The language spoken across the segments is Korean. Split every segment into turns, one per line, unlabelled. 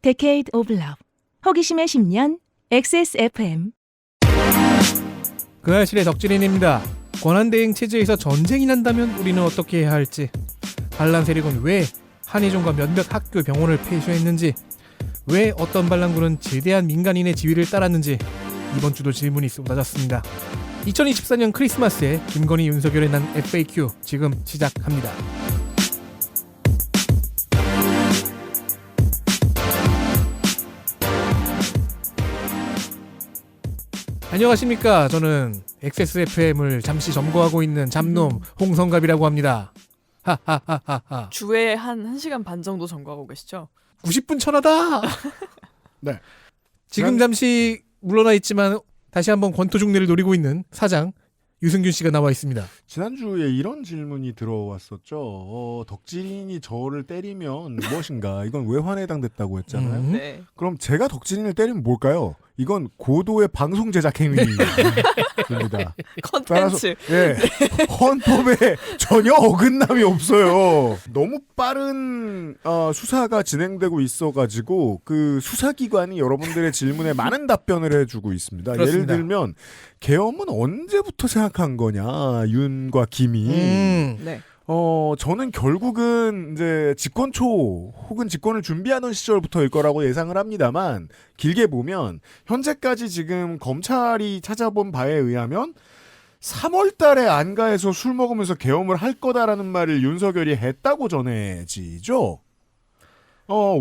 Decade of Love. 호기심의 10년 XSFM.
그 알실의 덕질인입니다. 권한대행 체제에서 전쟁이 난다면 우리는 어떻게 해야 할지, 반란 세력은 왜 한의종과 몇몇 학교 병원을 폐쇄했는지, 왜 어떤 반란군은 지대한 민간인의 지위를 따랐는지 이번 주도 질문이 쏟아졌습니다. 2024년 크리스마스에 김건희 윤석열의 난 FAQ 지금 시작합니다. 안녕하십니까. 저는 XSFM을 잠시 점거하고 있는 잡놈 홍성갑이라고 합니다. 하하하하하.
주에 한 1시간 반 정도 점거하고 계시죠?
90분 천하다.
네.
지금 잠시 물러나 있지만 다시 한번 권토중례를 노리고 있는 사장 유승균 씨가 나와 있습니다.
지난주에 이런 질문이 들어왔었죠. 덕질인이 저를 때리면 무엇인가? 이건 외환에 해당됐다고 했잖아요.
네.
그럼 제가 덕질인을 때리면 뭘까요? 이건 고도의 방송 제작 행위입니다.
컨텐츠.
예, 헌법에 전혀 어긋남이 없어요. 너무 빠른 수사가 진행되고 있어가지고 그 수사기관이 여러분들의 질문에 많은 답변을 해주고 있습니다.
그렇습니다.
예를 들면 계엄은 언제부터 생각한 거냐, 윤과 김이.
네.
저는 결국은 이제 집권 초 혹은 집권을 준비하던 시절부터일 거라고 예상을 합니다만, 길게 보면 현재까지 지금 검찰이 찾아본 바에 의하면 3월 달에 안가에서 술 먹으면서 계엄을 할 거다라는 말을 윤석열이 했다고 전해지죠.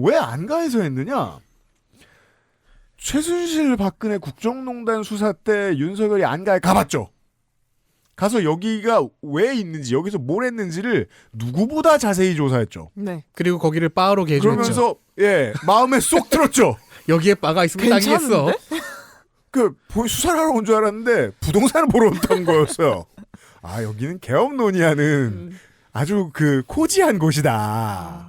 왜 안가에서 했느냐? 최순실 박근혜 국정농단 수사 때 윤석열이 안가에 가봤죠. 가서 여기가 왜 있는지, 여기서 뭘 했는지를 누구보다 자세히 조사했죠.
네.
그리고 거기를 바로 개조했죠.
그러면서 마음에 쏙 들었죠.
여기에 바가 있으면 딱이겠어.
수사를 하러 온 줄 알았는데 부동산을 보러 온다는 거였어요. 아, 여기는 계엄 논의하는 아주 코지한 곳이다.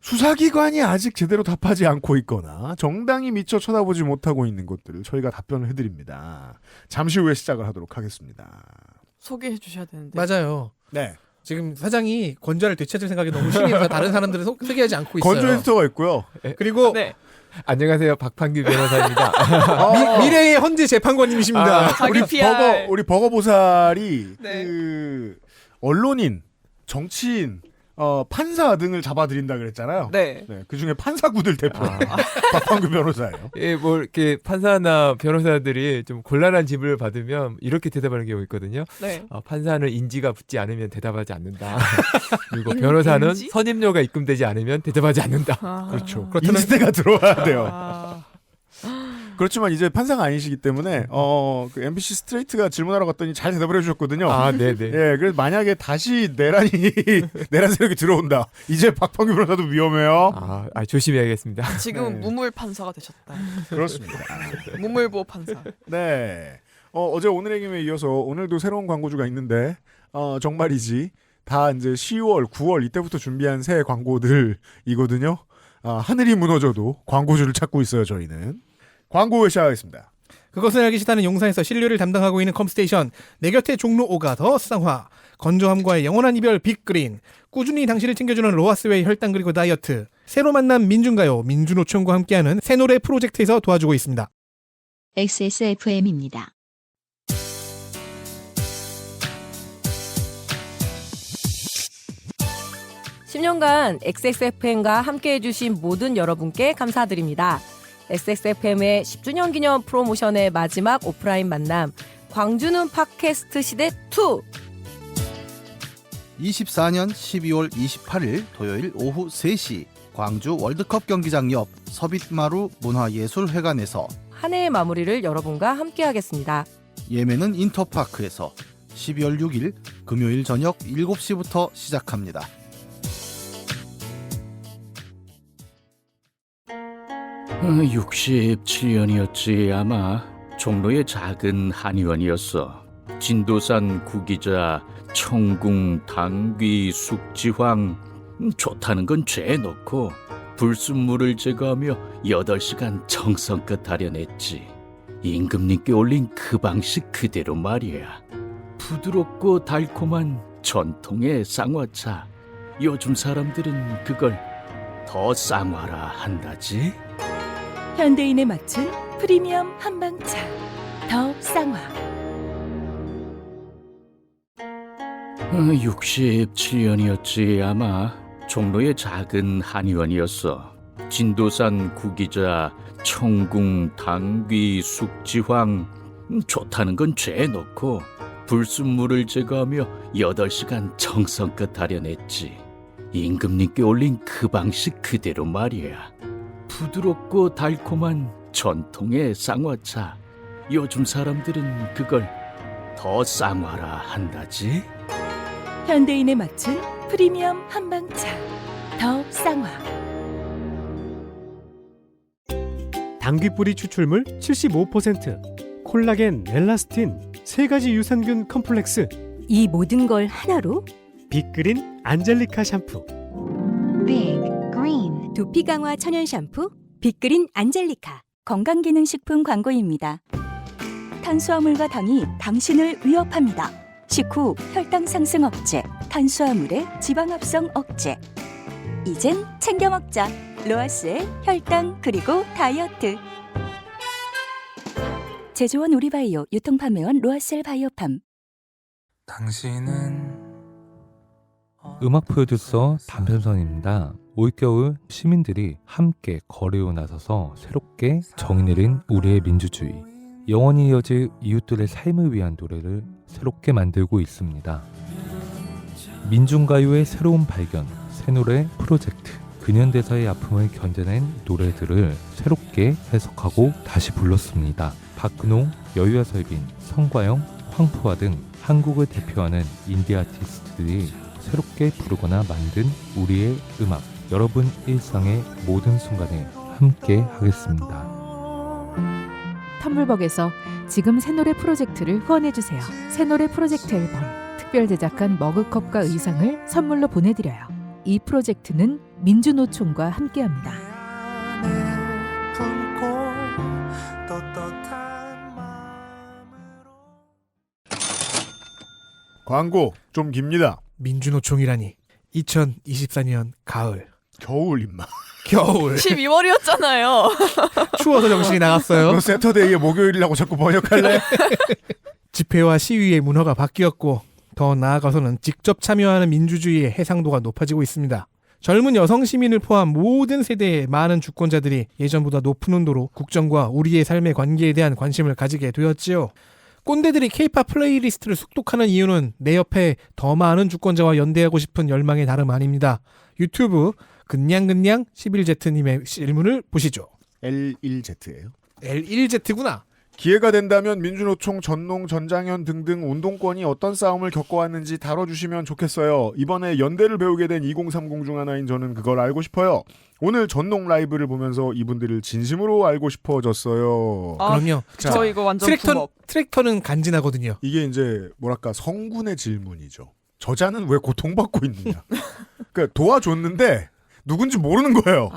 수사기관이 아직 제대로 답하지 않고 있거나 정당이 미처 쳐다보지 못하고 있는 것들을 저희가 답변을 해드립니다. 잠시 후에 시작을 하도록 하겠습니다.
소개해 주셔야 되는데.
맞아요.
네.
지금 사장이 권좌를 되찾을 생각이 너무 심해서 다른 사람들은 소개하지 않고 있어요.
건조 에디터가 있고요.
그리고
네.
안녕하세요, 박판규 변호사입니다.
미래의 헌재 재판관님이십니다.
자기 PR.
우리 버거보살이
네.
언론인, 정치인, 판사 등을 잡아들인다 그랬잖아요.
네.
그 중에 판사구들 대표 박판규 변호사예요.
예, 뭐 이렇게 판사나 변호사들이 좀 곤란한 질문을 받으면 이렇게 대답하는 경우가 있거든요.
네.
판사는 인지가 붙지 않으면 대답하지 않는다. 그리고 변호사는
인지?
선임료가 입금되지 않으면 대답하지 않는다.
그렇죠.
그렇다면-
인지대가 들어와야 돼요.
아,
그렇지만 이제 판사가 아니시기 때문에 MBC 스트레이트가 질문하러 갔더니 잘 대답을 해주셨거든요.
아, 네네.
예, 그래서 만약에 다시 내란 세력이 들어온다. 이제 박판규 변호사도 위험해요.
조심해야겠습니다.
지금은
네.
무물 판사가 되셨다.
그렇습니다.
무물보 판사.
네. 어제 오늘의 김에 이어서 오늘도 새로운 광고주가 있는데, 정말이지. 다 이제 10월, 9월 이때부터 준비한 새 광고들이거든요. 하늘이 무너져도 광고주를 찾고 있어요, 저희는. 광고 시작하겠습니다.
그것을 알기 싫다는 용산에서 신뢰를 담당하고 있는 컴스테이션, 내 곁에 종로 5가 더 쌍화, 건조함과의 영원한 이별 빅그린, 꾸준히 당신을 챙겨주는 로아스웨이 혈당 그리고 다이어트, 새로 만난 민중가요 민주노총과 함께하는 새 노래 프로젝트에서 도와주고 있습니다.
XSFM입니다.
(10년간) XSFM과 함께해주신 모든 여러분께 감사드립니다. XSFM의 10주년 기념 프로모션의 마지막 오프라인 만남, 광주는 팟캐스트 시대 2.
24년 12월 28일 토요일 오후 3시 광주 월드컵 경기장 옆 서빛마루 문화예술회관에서,
한 해의 마무리를 여러분과 함께하겠습니다.
예매는 인터파크에서 12월 6일 금요일 저녁 7시부터 시작합니다.
어, 67년이었지 아마. 종로의 작은 한의원이었어. 진도산 구기자, 청궁, 당귀, 숙지황, 좋다는 건 죄에 넣고 불순물을 제거하며 8시간 정성껏 다려냈지. 임금님께 올린 그 방식 그대로 말이야. 부드럽고 달콤한 전통의 쌍화차. 요즘 사람들은 그걸 더 쌍화라 한다지.
현대인에 맞춘 프리미엄 한방차 더 쌍화.
67년이었지 아마. 종로의 작은 한의원이었어. 진도산 구기자, 청궁, 당귀, 숙지황, 좋다는 건 죄에 넣고 불순물을 제거하며 8시간 정성껏 다려냈지. 임금님께 올린 그 방식 그대로 말이야. 부드럽고 달콤한 전통의 쌍화차. 요즘 사람들은 그걸 더 쌍화라 한다지.
현대인에 맞춘 프리미엄 한방차 더 쌍화.
당귀뿌리 추출물 75%, 콜라겐, 엘라스틴, 3가지 유산균 컴플렉스,
이 모든 걸 하나로
빅그린 안젤리카 샴푸.
빅 그린 두피 강화 천연 샴푸 빅그린 안젤리카. 건강기능식품 광고입니다. 탄수화물과 당이 당신을 위협합니다. 식후 혈당 상승 억제, 탄수화물의 지방 합성 억제. 이젠 챙겨 먹자. 로아스의 혈당 그리고 다이어트. 제조원 우리바이오, 유통판매원 로아셀 바이오팜.
당신은
음악 프로듀서 담편선입니다. 올겨울 시민들이 함께 거리로 나서서 새롭게 정의 내린 우리의 민주주의, 영원히 이어질 이웃들의 삶을 위한 노래를 새롭게 만들고 있습니다. 민중가요의 새로운 발견, 새노래 프로젝트. 근현대사의 아픔을 견뎌낸 노래들을 새롭게 해석하고 다시 불렀습니다. 박근홍, 여유아설빈, 성과영, 황푸아 등 한국을 대표하는 인디 아티스트들이 새롭게 부르거나 만든 우리의 음악. 여러분 일상의 모든 순간에 함께 하겠습니다.
텀블벅에서 지금 새노래 프로젝트를 후원해주세요. 새노래 프로젝트 앨범, 특별 제작한 머그컵과 의상을 선물로 보내드려요. 이 프로젝트는 민주노총과 함께합니다.
광고 좀 깁니다.
민주노총이라니. 2024년 가을.
겨울 임마.
겨울.
12월이었잖아요.
추워서 정신이 나갔어요.
너 세터데이의 목요일이라고 자꾸 번역할래?
집회와 시위의 문화가 바뀌었고 더 나아가서는 직접 참여하는 민주주의의 해상도가 높아지고 있습니다. 젊은 여성 시민을 포함 모든 세대의 많은 주권자들이 예전보다 높은 온도로 국정과 우리의 삶의 관계에 대한 관심을 가지게 되었지요. 꼰대들이 K-팝 플레이리스트를 숙독하는 이유는 내 옆에 더 많은 주권자와 연대하고 싶은 열망의 다름 아닙니다. 유튜브 근냥근냥 11Z님의 질문을 보시죠.
L1Z예요.
L1Z구나.
기회가 된다면 민주노총, 전농, 전장현 등등 운동권이 어떤 싸움을 겪어왔는지 다뤄주시면 좋겠어요. 이번에 연대를 배우게 된 2030 중 하나인 저는 그걸 알고 싶어요. 오늘 전농 라이브를 보면서 이분들을 진심으로 알고 싶어졌어요.
그럼요.
자,
저 이거 완전 부먹.
트랙터는 간지나거든요.
이게 이제 뭐랄까 성군의 질문이죠. 저자는 왜 고통받고 있느냐. 그러니까 도와줬는데 누군지 모르는 거예요.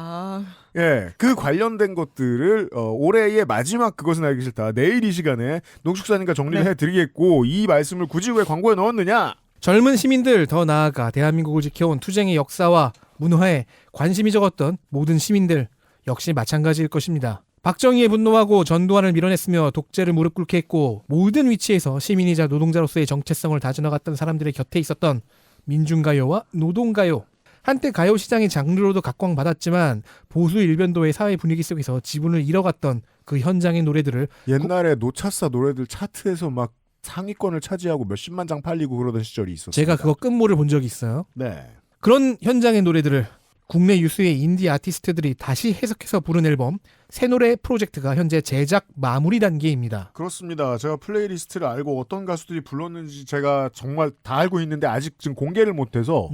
예, 그 관련된 것들을 올해의 마지막 그것은 알기 싫다. 내일 이 시간에 농축사님과 정리를 해드리겠고 이 말씀을 굳이 왜 광고에 넣었느냐.
젊은 시민들, 더 나아가 대한민국을 지켜온 투쟁의 역사와 문화에 관심이 적었던 모든 시민들 역시 마찬가지일 것입니다. 박정희의 분노하고 전두환을 밀어냈으며 독재를 무릎 꿇게 했고 모든 위치에서 시민이자 노동자로서의 정체성을 다져나갔던 사람들의 곁에 있었던 민중가요와 노동가요. 한때 가요 시장의 장르로도 각광받았지만 보수 일변도의 사회 분위기 속에서 지분을 잃어갔던 그 현장의 노래들을
옛날에 노차사 노래들 차트에서 막 상위권을 차지하고 몇십만 장 팔리고 그러던 시절이 있었어요.
제가 그거 끝모를 본 적이 있어요.
네.
그런 현장의 노래들을 국내 유수의 인디 아티스트들이 다시 해석해서 부른 앨범 새노래 프로젝트가 현재 제작 마무리 단계입니다.
그렇습니다. 제가 플레이리스트를 알고 어떤 가수들이 불렀는지 제가 정말 다 알고 있는데 아직 지금 공개를 못해서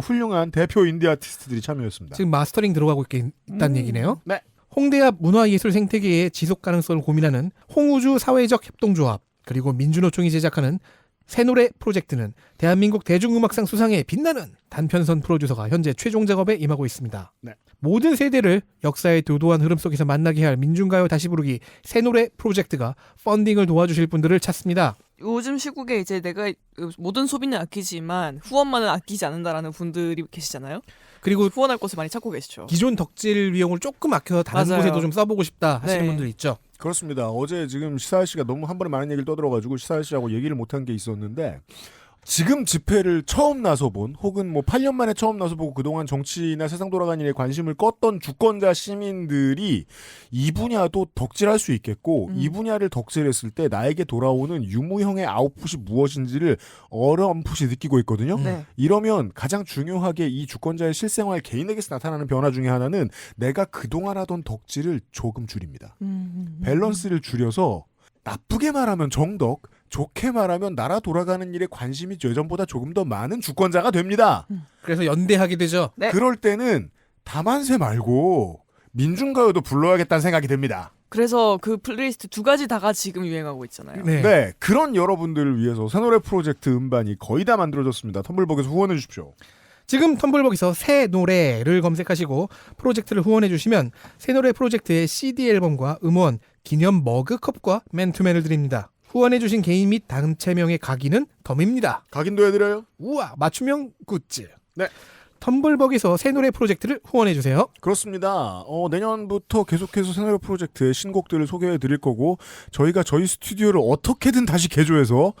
훌륭한 대표 인디 아티스트들이 참여했습니다.
지금 마스터링 들어가고 있다는 얘기네요.
네.
홍대 앞 문화예술 생태계의 지속 가능성을 고민하는 홍우주 사회적 협동조합 그리고 민주노총이 제작하는 새노래 프로젝트는 대한민국 대중음악상 수상에 빛나는 단편선 프로듀서가 현재 최종 작업에 임하고 있습니다.
네.
모든 세대를 역사의 도도한 흐름 속에서 만나게 할 민중가요 다시 부르기 새노래 프로젝트가 펀딩을 도와주실 분들을 찾습니다.
요즘 시국에 이제 내가 모든 소비는 아끼지만 후원만은 아끼지 않는다라는 분들이 계시잖아요.
그리고
후원할 곳을 많이 찾고 계시죠.
기존 덕질 비용을 조금 아껴서 다른
맞아요.
곳에도 좀 써보고 싶다 하시는
네.
분들 있죠.
그렇습니다. 어제 지금 시사할 씨가 너무 한 번에 많은 얘기를 떠들어가지고 시사할 씨하고 얘기를 못한 게 있었는데 지금 집회를 처음 나서 본 혹은 뭐 8년 만에 처음 나서 보고 그동안 정치나 세상 돌아가는 일에 관심을 껐던 주권자 시민들이 이 분야도 덕질할 수 있겠고 이 분야를 덕질했을 때 나에게 돌아오는 유무형의 아웃풋이 무엇인지를 어렴풋이 느끼고 있거든요.
네.
이러면 가장 중요하게 이 주권자의 실생활 개인에게서 나타나는 변화 중에 하나는 내가 그동안 하던 덕질을 조금 줄입니다. 밸런스를 줄여서 나쁘게 말하면 정덕, 좋게 말하면 나라 돌아가는 일에 관심이 예전보다 조금 더 많은 주권자가 됩니다.
그래서 연대하게 되죠.
네.
그럴 때는 다만세 말고 민중가요도 불러야겠다는 생각이 듭니다.
그래서 그 플레이리스트 두 가지 다가 지금 유행하고 있잖아요.
네, 그런 여러분들을 위해서 새노래 프로젝트 음반이 거의 다 만들어졌습니다. 텀블벅에서 후원해 주십시오.
지금 텀블벅에서 새 노래를 검색하시고 프로젝트를 후원해 주시면 새 노래 프로젝트의 CD 앨범과 음원, 기념 머그컵과 맨투맨을 드립니다. 후원해 주신 개인 및 단체명의 각인은 덤입니다.
각인도 해드려요?
우와, 맞춤형 굿즈.
네.
텀블벅에서 새 노래 프로젝트를 후원해 주세요.
그렇습니다. 내년부터 계속해서 새노래 프로젝트의 신곡들을 소개해 드릴 거고 저희가 저희 스튜디오를 어떻게든 다시 개조해서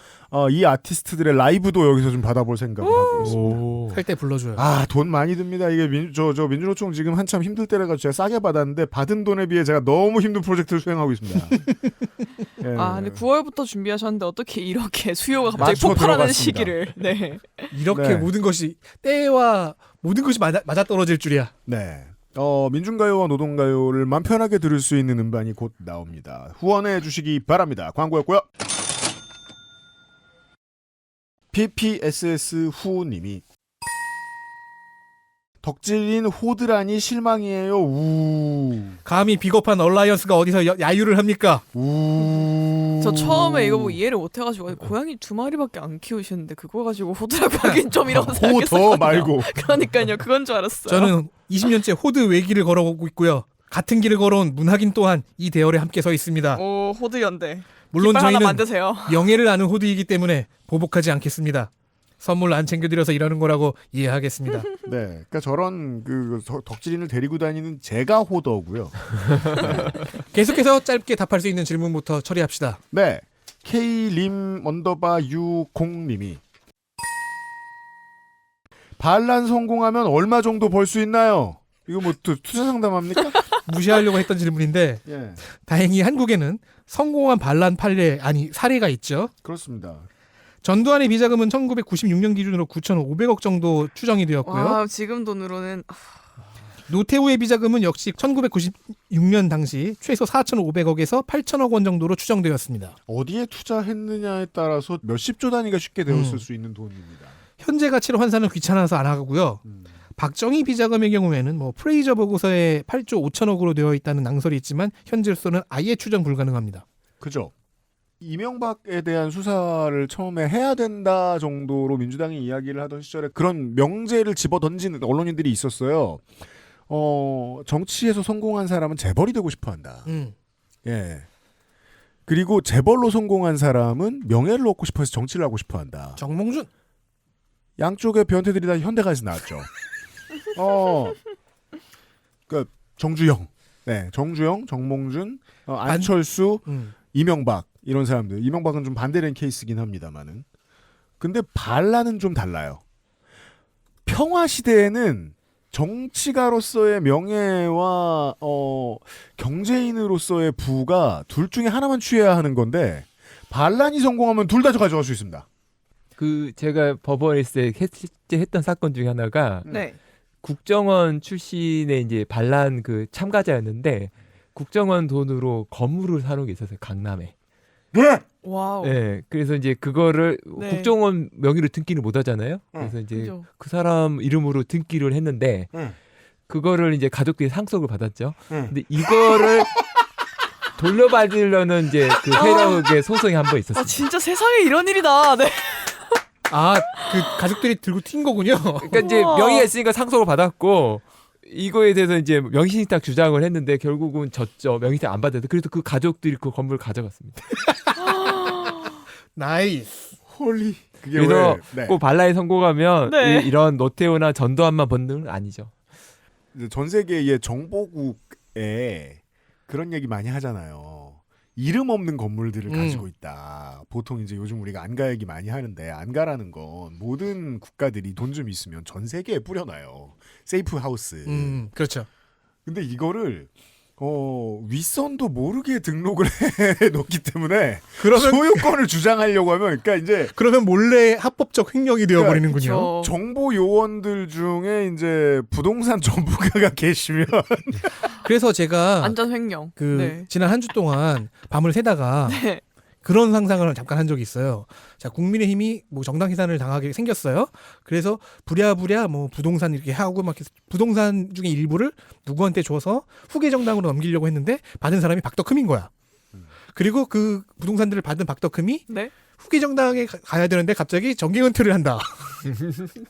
이 아티스트들의 라이브도 여기서 좀 받아볼 생각을 하고 있습니다.
할 때 불러줘요.
돈 많이 듭니다. 이게 민주노총 지금 한참 힘들 때라가 제가 싸게 받았는데 받은 돈에 비해 제가 너무 힘든 프로젝트를 수행하고 있습니다. 예.
근데 9월부터 준비하셨는데 어떻게 이렇게 수요가 갑자기
맞춰
폭발하는
들어갔습니다.
시기를. 네.
이렇게
네.
모든 것이 때와 모든 것이 맞아 떨어질 줄이야.
네. 민중가요와 노동가요를 맘 편하게 들을 수 있는 음반이 곧 나옵니다. 후원해 주시기 바랍니다. 광고였고요. PPSS 후님이 덕질인 호드라니 실망이에요. 우.
감히 비겁한 얼라이언스가 어디서 야유를 합니까?
저 처음에 이거 보고 이해를 못해가지고 고양이 2마리밖에 안 키우시는데 그거 가지고 호드라고 하긴 좀 이라고 생각했어요.
호더 말고.
그러니까요. 그건 줄 알았어요.
저는 20년째 호드 외길을 걸어오고 있고요. 같은 길을 걸어온 문학인 또한 이 대열에 함께 서 있습니다.
오, 호드 연대.
물론
깃발 하나
저희는
만드세요.
명예를 아는 호드이기 때문에 보복하지 않겠습니다. 선물 안 챙겨드려서 이러는 거라고 이해하겠습니다.
네, 그러니까 저런 덕질인을 데리고 다니는 제가 호더고요.
계속해서 짧게 답할 수 있는 질문부터 처리합시다.
네, K림_U0님이 반란 성공하면 얼마 정도 벌 수 있나요? 이거 뭐 투자 상담합니까?
무시하려고 했던 질문인데
예,
다행히 한국에는 성공한 반란 사례가 있죠.
그렇습니다.
전두환의 비자금은 1996년 기준으로 9,500억 정도 추정이 되었고요.
와, 지금 돈으로는
노태우의 비자금은 역시 1996년 당시 최소 4,500억에서 8,000억 원 정도로 추정되었습니다.
어디에 투자했느냐에 따라서 몇십조 단위가 쉽게 되었을 수 있는 돈입니다.
현재 가치로 환산은 귀찮아서 안 하고요. 박정희 비자금의 경우에는 프레이저 보고서에 8조 5천억으로 되어 있다는 낭설이 있지만 현재로서는 아예 추정 불가능합니다.
그죠? 이명박에 대한 수사를 처음에 해야 된다 정도로 민주당이 이야기를 하던 시절에 그런 명제를 집어던지는 언론인들이 있었어요. 정치에서 성공한 사람은 재벌이 되고 싶어한다. 예. 그리고 재벌로 성공한 사람은 명예를 얻고 싶어서 정치를 하고 싶어한다.
정몽준.
양쪽의 변태들이 다 현대가에서 나왔죠. 정주영, 네, 정주영, 정몽준, 안철수, 이명박 이런 사람들. 이명박은 좀 반대된 케이스긴 합니다만은. 근데 반란은 좀 달라요. 평화 시대에는 정치가로서의 명예와 경제인으로서의 부가 둘 중에 하나만 취해야 하는 건데 반란이 성공하면 둘 다 가져갈 수 있습니다.
제가 법원에서 했던 사건 중에 하나가
네.
국정원 출신의 이제 반란 참가자였는데 국정원 돈으로 건물을 사놓은 게 있었어요. 강남에.
네.
와우.
네, 그래서 이제 그거를
네.
국정원 명의로 등기를 못 하잖아요. 그래서 이제
그죠.
그 사람 이름으로 등기를 했는데 그거를 이제 가족들이 상속을 받았죠. 근데 이거를 돌려받으려는 이제 그 세력의 소송이 한 번 있었어요.
진짜 세상에 이런 일이다. 네.
가족들이 들고 튄 거군요.
그러니까 이제 명의가 있으니까 상속을 받았고 이거에 대해서 이제 명의신탁 주장을 했는데 결국은 졌죠. 명의신탁 안 받아도. 그래서 그 가족들이 그 건물을 가져갔습니다.
나이스.
홀리. 그게
그래서
왜? 네.
꼭 발라에 성공하면
네.
이런 노태우나 전두환만 번능은 아니죠.
이제 전 세계의 정보국에 그런 얘기 많이 하잖아요. 이름 없는 건물들을 가지고 있다. 보통 이제 요즘 우리가 안가 얘기 많이 하는데 안가라는 건 모든 국가들이 돈 좀 있으면 전 세계에 뿌려놔요. 세이프 하우스.
그렇죠.
근데 이거를 윗선도 모르게 등록을 해 놓기 때문에
그러면
소유권을 주장하려고 하면 그러니까 이제
그러면 몰래 합법적 횡령이 되어버리는군요.
그쵸.
정보 요원들 중에 이제 부동산 전문가가 계시면
그래서 제가
안전 횡령.
그
네.
지난 한 주 동안 밤을 새다가
네.
그런 상상을 잠깐 한 적이 있어요. 자, 국민의힘이 뭐 정당 해산을 당하게 생겼어요. 그래서 부랴부랴 뭐 부동산 이렇게 하고 막 부동산 중에 일부를 누구한테 줘서 후계 정당으로 넘기려고 했는데 받은 사람이 박덕흠인 거야. 그리고 그 부동산들을 받은 박덕흠이
네.
후계 정당에 가야 되는데 갑자기 정계 은퇴를 한다.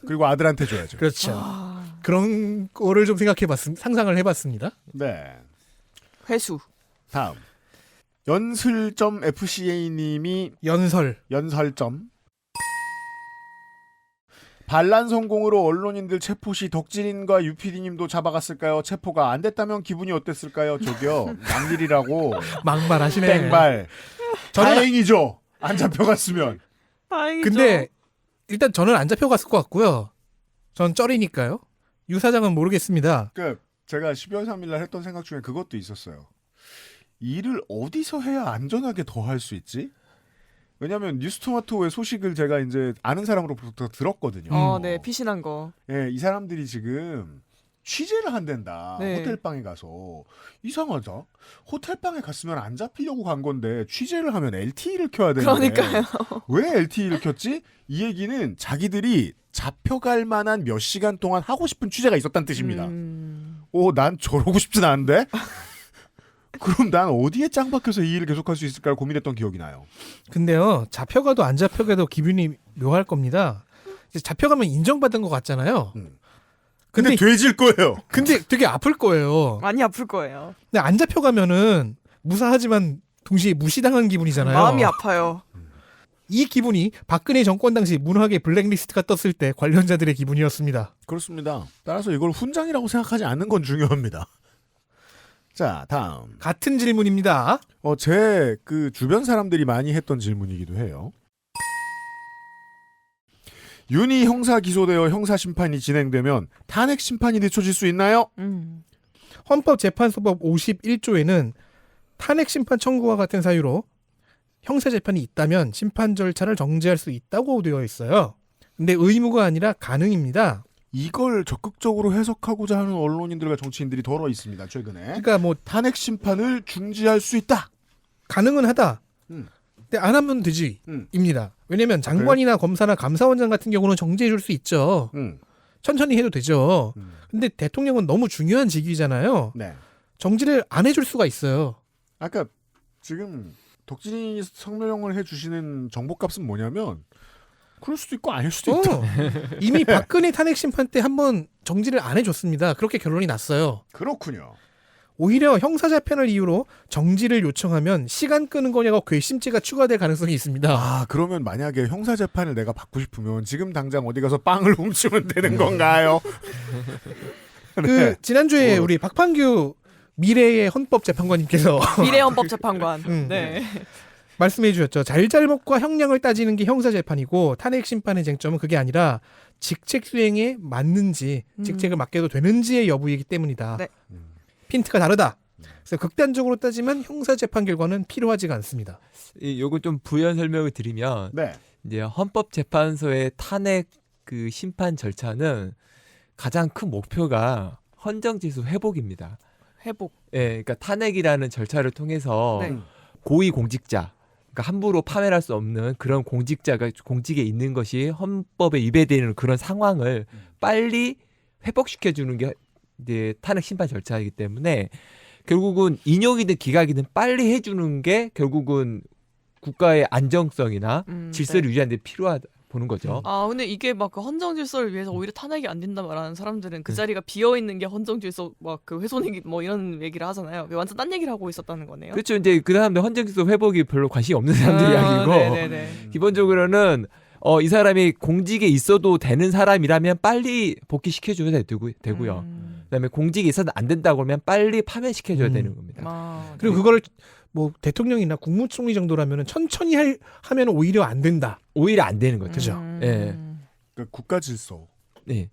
그리고 아들한테 줘야죠.
그렇죠.
아,
그런 거를 좀 상상을 해봤습니다.
네.
회수.
다음 연슬점 FCA님이 연설점 반란 성공으로 언론인들 체포 시 덕질인과 유PD님도 잡아갔을까요? 체포가 안 됐다면 기분이 어땠을까요? 저기요 막일이라고
막말하시네.
땡말. 다행이죠. 안 잡혀갔으면.
다행이죠.
근데 일단 저는 안 잡혀갔을 것 같고요. 전 쩔이니까요. 유 사장은 모르겠습니다.
그 제가 12월 3일 날 했던 생각 중에 그것도 있었어요. 일을 어디서 해야 안전하게 더 할 수 있지? 왜냐하면 뉴스토마토의 소식을 제가 이제 아는 사람으로부터 들었거든요.
네, 피신한 거.
예, 이 사람들이 지금 취재를 한댄다.
네.
호텔방에 가서 이상하다. 호텔방에 갔으면 안 잡히려고 간 건데 취재를 하면 LTE를 켜야 되는데
그러니까요.
왜 LTE를 켰지? 이 얘기는 자기들이 잡혀갈 만한 몇 시간 동안 하고 싶은 취재가 있었다는 뜻입니다. 난 저러고 싶진 않은데? 그럼 난 어디에 짱 박혀서 이 일을 계속할 수 있을까 고민했던 기억이 나요.
근데요, 잡혀가도 안 잡혀가도 기분이 묘할 겁니다. 이제 잡혀가면 인정받은 것 같잖아요.
근데 돼질 거예요.
근데 되게 아플 거예요.
많이 아플 거예요.
근데 안 잡혀가면은 무사하지만 동시에 무시당한 기분이잖아요.
마음이 아파요.
이 기분이 박근혜 정권 당시 문학의 블랙리스트가 떴을 때 관련자들의 기분이었습니다.
그렇습니다. 따라서 이걸 훈장이라고 생각하지 않는 건 중요합니다. 자, 다음.
같은 질문입니다.
제 그 주변 사람들이 많이 했던 질문이기도 해요. 윤희 형사 기소되어 형사 심판이 진행되면 탄핵 심판이 늦춰질 수 있나요?
헌법재판소법 51조에는 탄핵 심판 청구와 같은 사유로 형사 재판이 있다면 심판 절차를 정지할 수 있다고 되어 있어요. 근데 의무가 아니라 가능입니다.
이걸 적극적으로 해석하고자 하는 언론인들과 정치인들이 덜어 있습니다. 최근에.
그러니까 뭐
탄핵 심판을 중지할 수 있다.
가능은 하다. 근데 안 하면 되지. 입니다. 왜냐면 장관이나 검사나 감사원장 같은 경우는 정지해 줄 수 있죠. 천천히 해도 되죠. 근데 대통령은 너무 중요한 직위잖아요.
네.
정지를 안 해줄 수가 있어요.
아까 지금 덕진이 성명을 해주시는 정보값은 뭐냐면 그럴 수도 있고 아닐 수도 있다.
이미 박근혜 탄핵 심판 때 한번 정지를 안 해줬습니다. 그렇게 결론이 났어요.
그렇군요.
오히려 형사재판을 이유로 정지를 요청하면 시간 끄는 거냐고 괘씸죄가 추가될 가능성이 있습니다.
그러면 만약에 형사재판을 내가 받고 싶으면 지금 당장 어디 가서 빵을 훔치면 되는 건가요?
그 지난주에 우리 박판규 미래의 헌법재판관님께서
미래 헌법재판관. 네.
말씀해 주셨죠. 잘잘못과 형량을 따지는 게 형사재판이고 탄핵 심판의 쟁점은 그게 아니라 직책 수행에 맞는지 직책을 맡겨도 되는지의 여부이기 때문이다.
네.
핀트가 다르다. 그래서 극단적으로 따지면 형사재판 결과는 필요하지가 않습니다.
요거 좀 부연 설명을 드리면
네.
이제 헌법재판소의 탄핵 그 심판 절차는 가장 큰 목표가 헌정질서 회복입니다.
회복.
예, 그러니까 탄핵이라는 절차를 통해서
네.
고위 공직자, 그러니까 함부로 파면할 수 없는 그런 공직자가 공직에 있는 것이 헌법에 위배되는 그런 상황을 빨리 회복시켜주는 게 이제 탄핵 심판 절차이기 때문에 결국은 인용이든 기각이든 빨리 해주는 게 결국은 국가의 안정성이나 질서를
네.
유지하는 데 필요하다. 보는 거죠.
아 근데 이게 막 그 헌정 질서를 위해서 오히려 탄핵이 안 된다 말하는 사람들은 그 자리가 비어 있는 게 헌정 질서 막 그 훼손이기 뭐 이런 얘기를 하잖아요. 완전 딴 얘기를 하고 있었다는 거네요.
그렇죠. 이제 그 사람들 헌정질서 회복이 별로 관심이 없는 사람들 이야기고
네네네.
기본적으로는 이 사람이 공직에 있어도 되는 사람이라면 빨리 복귀시켜줘야 되고요. 그다음에 공직에 있어도 안 된다고 그러면 빨리 파면시켜줘야 되는 겁니다.
그리고 그거를 뭐 대통령이나 국무총리 정도라면은 천천히 하면 오히려 안 된다.
오히려 안 되는 거죠.
그죠?
예.
그러니까 국가 질서.
네.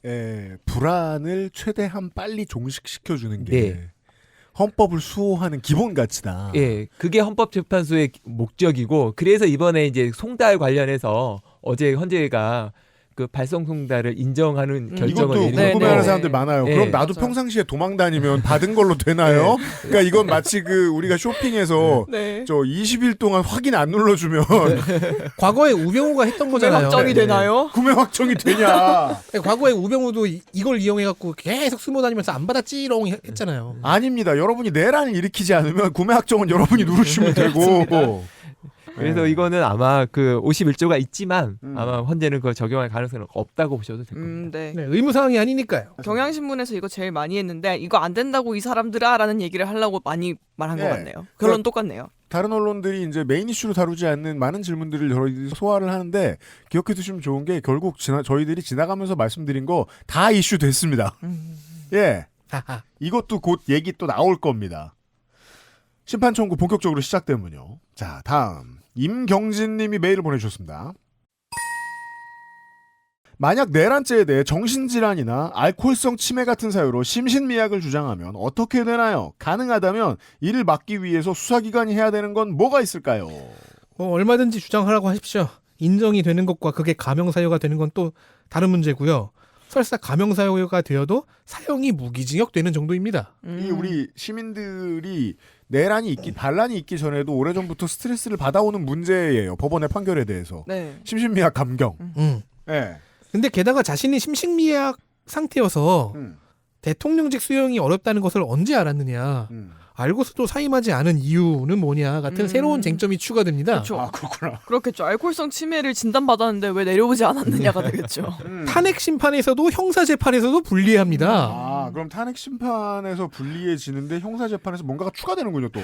불안을 최대한 빨리 종식시켜주는 게
네.
헌법을 수호하는 기본 가치다.
예, 그게 헌법재판소의 목적이고 그래서 이번에 이제 송달 관련해서 어제 헌재가 그 발성 송달을 인정하는 결정을
이것도
내린 건데
궁금해하는 사람들 많아요.
네.
그럼 나도 평상시에 도망 다니면 받은 걸로 되나요? 그러니까 이건 마치 그 우리가 쇼핑에서
네.
저 20일 동안 확인 안 눌러주면
과거에 우병우가 했던 거잖아요.
확정이 되나요?
구매 확정이 되냐?
과거에 우병우도 이걸 이용해갖고 계속 숨어 다니면서 안 받았지롱 했잖아요.
아닙니다. 여러분이 내란을 일으키지 않으면 구매 확정은 여러분이 누르시면 되고.
그래서 이거는 아마 그 51조가 있지만 아마 헌재는 그걸 적용할 가능성은 없다고 보셔도 될 겁니다.
네.
네, 의무 사항이 아니니까요.
경향신문에서 이거 제일 많이 했는데 이거 안 된다고 이 사람들아라는 얘기를 하려고 많이 말한 것
네.
같네요. 결론 똑같네요.
다른 언론들이 이제 메인 이슈로 다루지 않는 많은 질문들을 저희들이 소화를 하는데 기억해 두시면 좋은 게 결국 저희들이 지나가면서 말씀드린 거 다 이슈 됐습니다. 예. 이것도 곧 얘기 또 나올 겁니다. 심판 청구 본격적으로 시작되면요. 자, 다음. 임경진 님이 메일을 보내주셨습니다. 만약 내란죄에 대해 정신질환이나 알코올성 치매 같은 사유로 심신미약을 주장하면 어떻게 되나요? 가능하다면 이를 막기 위해서 수사기관이 해야 되는 건 뭐가 있을까요?
얼마든지 주장하라고 하십시오. 인정이 되는 것과 그게 감형사유가 되는 건 또 다른 문제고요. 설사 감형사유가 되어도 사형이 무기징역 되는 정도입니다.
이 우리 시민들이 내란이 반란이 있기 전에도 오래전부터 스트레스를 받아오는 문제예요. 법원의 판결에 대해서.
네.
심신미약 감경. 네.
근데 게다가 자신이 심신미약 상태여서 대통령직 수용이 어렵다는 것을 언제 알았느냐. 알고서도 사임하지 않은 이유는 뭐냐 같은 새로운 쟁점이 추가됩니다.
그렇죠.
아, 그렇구나.
그렇겠죠. 알코올성 치매를 진단받았는데 왜 내려오지 않았느냐가 되겠죠.
탄핵 심판에서도 형사 재판에서도 불리합니다.
아, 그럼 탄핵 심판에서 불리해지는데 형사 재판에서 뭔가가 추가되는군요, 또.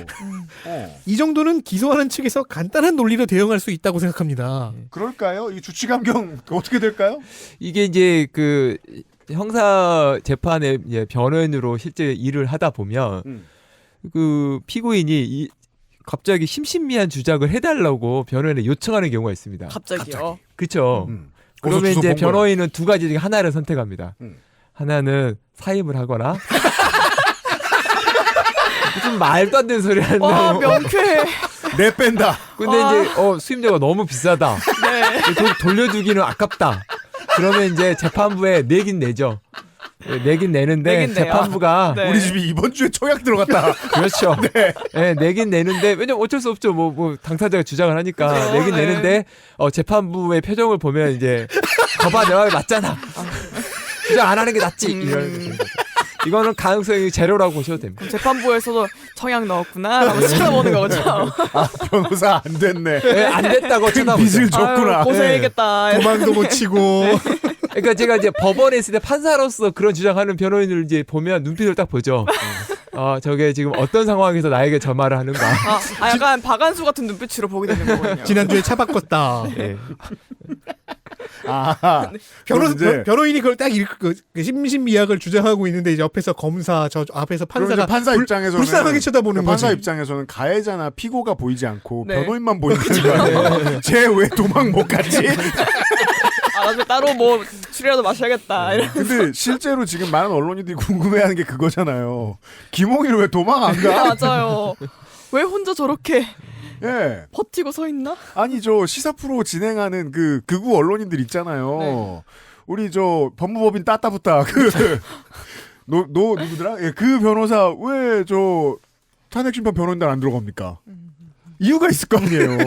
이 정도는 기소하는 측에서 간단한 논리로 대응할 수 있다고 생각합니다.
그럴까요? 이 주치 감경 어떻게 될까요?
이게 이제 그 형사 재판의 변호인으로 실제 일을 하다 보면 그 피고인이 갑자기 심신미약 주장을 해달라고 변호인에 요청하는 경우가 있습니다.
갑자기요?
그렇죠. 그러면 이제 변호인은 두 가지 중에 하나를 선택합니다. 하나는 사임을 하거나 무슨 말도 안 되는 소리 하는
와, 명쾌해.
내 뺀다.
근데 이제 수임료가 너무 비싸다.
네.
돌려주기는 아깝다. 그러면 이제 재판부에 내긴 내죠. 내긴 내는데
내긴 내요.
재판부가
네.
우리 집이 이번 주에 청약 들어갔다.
그렇죠. 네, 내긴 내는데 왜냐면 어쩔 수 없죠. 뭐 당사자가 주장을 하니까
그렇죠.
내긴
네.
내는데 재판부의 표정을 보면 이제 거봐 내 말이 맞잖아. 주장 안 하는 게 낫지. 이거는 가능성이 제로라고 보셔도 됩니다.
그럼 재판부에서도 청약 넣었구나 라고 쳐다보는 거죠.
아, 변호사 안 됐네.
네, 안 됐다고
큰
쳐다보죠.
빚을 줬구나.
아유, 고생했겠다.
도망도 못 치고.
그러니까 제가 이제 법원에 있을 때 판사로서 그런 주장하는 변호인을 이제 보면 눈빛을 딱 보죠. 저게 지금 어떤 상황에서 나에게 저 말을 하는가.
약간 박한수 같은 눈빛으로 보게 되는 거거든요.
지난주에 차 바꿨다.
네.
아,
변호인이 그걸 딱 그 심신미약을 주장하고 있는데 이제 옆에서 검사 저 앞에서 판사가
판사 입장에서는
불쌍하게 쳐다보는 거지.
판사 입장에서는 가해자나 피고가 보이지 않고
네.
변호인만 보이는 거예요. 쟤 왜 도망 못 갔지?
나중에 따로 뭐 술이라도 마셔야겠다.
근데 실제로 지금 많은 언론인들이 궁금해하는 게 그거잖아요. 김홍일 왜 도망 안 가?
맞아요. 왜 혼자 저렇게
예.
버티고 서 있나?
아니 저 시사 프로 진행하는 그 극우 언론인들 있잖아요.
네.
우리 저 법무법인 따따붙다 누구더라? 예, 그 변호사 왜 저 탄핵심판 변호인단 안 들어갑니까? 이유가 있을 거 아니에요.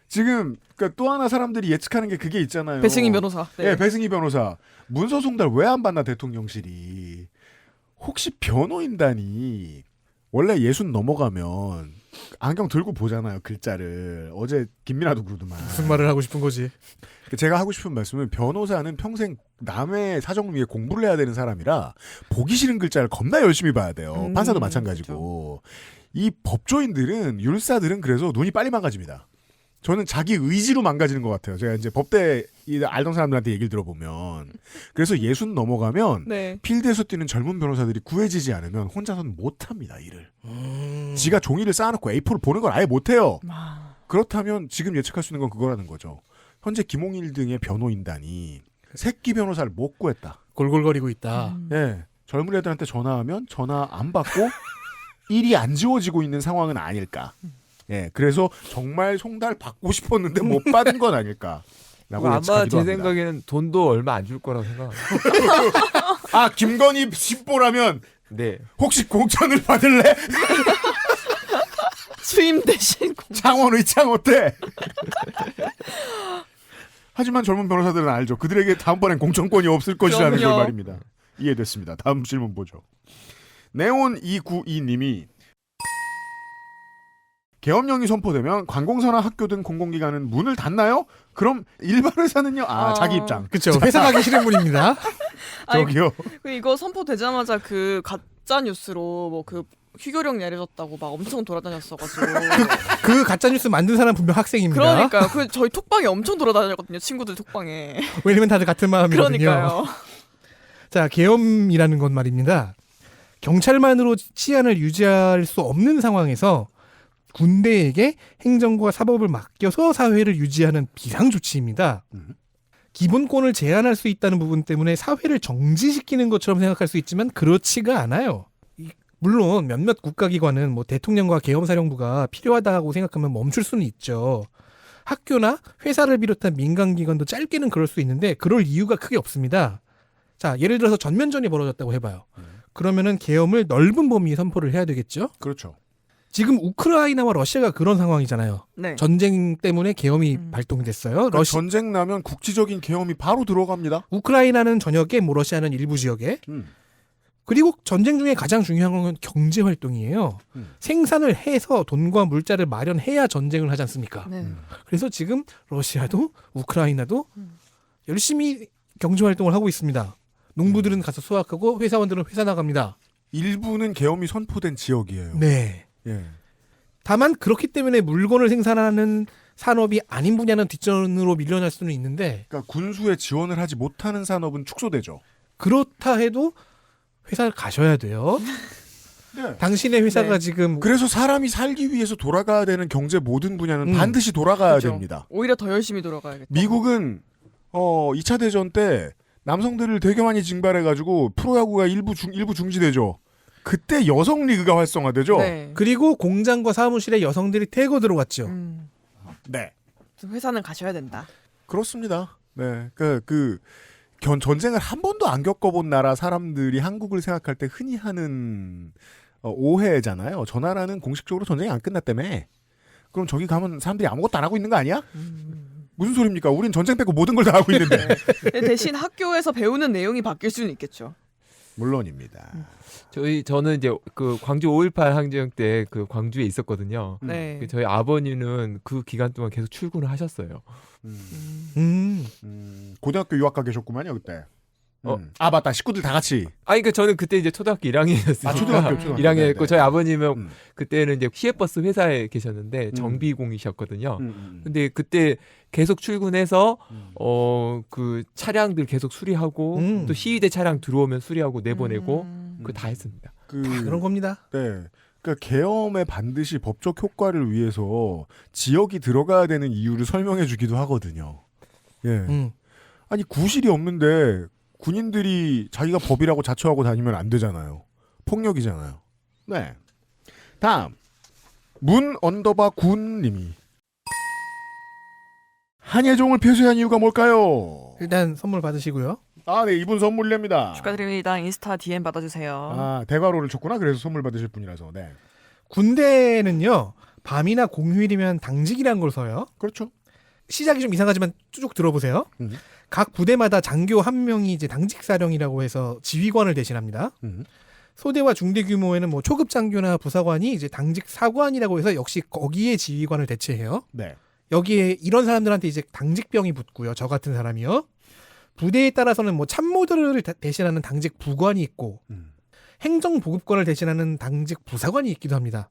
지금 그러니까 또 하나 사람들이 예측하는 게 그게 있잖아요.
배승희 변호사. 네.
예, 배승희 변호사. 문서 송달 왜 안 받나 대통령실이. 혹시 변호인단이 원래 60 넘어가면 안경 들고 보잖아요. 글자를. 어제 김민아도 그러더만.
무슨 말을 하고 싶은 거지?
제가 하고 싶은 말씀은 변호사는 평생 남의 사정을 위해 공부를 해야 되는 사람이라 보기 싫은 글자를 겁나 열심히 봐야 돼요. 판사도 마찬가지고. 이 법조인들은 율사들은 그래서 눈이 빨리 망가집니다. 저는 자기 의지로 망가지는 것 같아요. 제가 이제 법대 알던 사람들한테 얘기를 들어보면 그래서 60 넘어가면
네.
필드에서 뛰는 젊은 변호사들이 구해지지 않으면 혼자서는 못합니다. 일을. 지가 종이를 쌓아놓고 A4를 보는 걸 아예 못해요. 그렇다면 지금 예측할 수 있는 건 그거라는 거죠. 현재 김홍일 등의 변호인단이 새끼 변호사를 못 구했다.
골골거리고 있다.
예, 젊은 애들한테 전화하면 전화 안 받고 일이 안 지워지고 있는 상황은 아닐까. 예, 그래서 정말 송달 받고 싶었는데 못 받은 건 아닐까.
아마 제 생각에는 돈도 얼마 안 줄 거라고 생각합니다.
아, 김건희 신보라면
네.
혹시 공천을 받을래?
수임 대신
창원 의창 어때? 하지만 젊은 변호사들은 알죠. 그들에게 다음번엔 공천권이 없을 것이라는 걸 말입니다. 이해됐습니다. 다음 질문 보죠. 네온292님이 계엄령이 선포되면 관공서나 학교 등 공공기관은 문을 닫나요? 그럼 일반 회사는요? 자기 입장.
그렇죠. 회사 가기 싫은 분입니다.
저기요.
이거 선포되자마자 그 가짜 뉴스로 뭐 그 휴교령 내려졌다고 막 엄청 돌아다녔어가지고
그 가짜 뉴스 만든 사람 분명 학생입니다.
그러니까요. 그 저희 톡방에 엄청 돌아다녔거든요. 친구들 톡방에.
왜냐면 다들 같은 마음이거든요.
그러니까요.
자, 계엄이라는 건 말입니다. 경찰만으로 치안을 유지할 수 없는 상황에서 군대에게 행정과 사법을 맡겨서 사회를 유지하는 비상조치입니다. 기본권을 제한할 수 있다는 부분 때문에 사회를 정지시키는 것처럼 생각할 수 있지만 그렇지가 않아요. 물론 몇몇 국가기관은 뭐 대통령과 계엄사령부가 필요하다고 생각하면 멈출 수는 있죠. 학교나 회사를 비롯한 민간기관도 짧게는 그럴 수 있는데 그럴 이유가 크게 없습니다. 자, 예를 들어서 전면전이 벌어졌다고 해봐요. 그러면은 계엄을 넓은 범위에 선포를 해야 되겠죠?
그렇죠.
지금 우크라이나와 러시아가 그런 상황이잖아요.
네.
전쟁 때문에 계엄이 발동됐어요.
그러니까 전쟁 나면 국지적인 계엄이 바로 들어갑니다.
우크라이나는 전역에, 뭐 러시아는 일부 지역에. 그리고 전쟁 중에 가장 중요한 건 경제 활동이에요. 생산을 해서 돈과 물자를 마련해야 전쟁을 하지 않습니까?
네.
그래서 지금 러시아도 우크라이나도 열심히 경제 활동을 하고 있습니다. 농부들은 가서 수확하고 회사원들은 회사 나갑니다.
일부는 계엄이 선포된 지역이에요.
네.
예.
다만 그렇기 때문에 물건을 생산하는 산업이 아닌 분야는 뒷전으로 밀려날 수는 있는데
그러니까 군수에 지원을 하지 못하는 산업은 축소되죠.
그렇다 해도 회사를 가셔야 돼요.
네.
당신의 회사가 지금
그래서 사람이 살기 위해서 돌아가야 되는 경제 모든 분야는 반드시 돌아가야
그렇죠.
됩니다.
오히려 더 열심히 돌아가야겠다.
미국은 2차 대전 때 남성들을 되게 많이 징발해가지고 프로야구가 일부 중지되죠. 그때 여성 리그가 활성화되죠.
네.
그리고 공장과 사무실에 여성들이 태고 들어갔죠.
네.
회사는 가셔야 된다.
그렇습니다. 네. 전쟁을 한 번도 안 겪어본 나라 사람들이 한국을 생각할 때 흔히 하는 오해잖아요. 저 나라는 공식적으로 전쟁이 안 끝났다며. 그럼 저기 가면 사람들이 아무것도 안 하고 있는 거 아니야? 무슨 소리입니까? 우린 전쟁 빼고 모든 걸 다 하고 있는데.
대신 학교에서 배우는 내용이 바뀔 수는 있겠죠.
물론입니다.
저는 이제 그 광주 5.18 항쟁 때 그 광주에 있었거든요.
네.
저희 아버님은 그 기간 동안 계속 출근을 하셨어요.
고등학교 유학 가 계셨구만요 그때. 아 맞다 식구들 다 같이.
그러니까 저는 그때 이제 초등학교 1학년이었으니까.
초등학교
1학년이었고 저희 아버님은 그때는 이제 시외버스 회사에 계셨는데 정비공이셨거든요. 근데 그때 계속 출근해서 그 차량들 계속 수리하고 또 시위대 차량 들어오면 수리하고 내보내고 그거 다 했습니다.
다 그런 겁니다.
네. 그러니까 계엄에 반드시 법적 효과를 위해서 지역이 들어가야 되는 이유를 설명해 주기도 하거든요. 예. 아니 구실이 없는데 군인들이 자기가 법이라고 자처하고 다니면 안 되잖아요. 폭력이잖아요. 네. 다음 문_군님이 한예종을 폐쇄한 이유가 뭘까요?
일단 선물 받으시고요.
네, 이분 선물입니다.
축하드립니다. 인스타 DM 받아주세요.
대괄호를 쳤구나. 그래서 선물 받으실 분이라서. 네.
군대는요 밤이나 공휴일이면 당직이라는 걸 써요.
그렇죠.
시작이 좀 이상하지만 쭉 들어보세요. 각 부대마다 장교 한 명이 이제 당직사령이라고 해서 지휘관을 대신합니다. 소대와 중대 규모에는 뭐 초급 장교나 부사관이 이제 당직 사관이라고 해서 역시 거기에 지휘관을 대체해요.
네.
여기에 이런 사람들한테 이제 당직병이 붙고요. 저 같은 사람이요. 부대에 따라서는 뭐 참모들을 대신하는 당직 부관이 있고 행정보급관을 대신하는 당직 부사관이 있기도 합니다.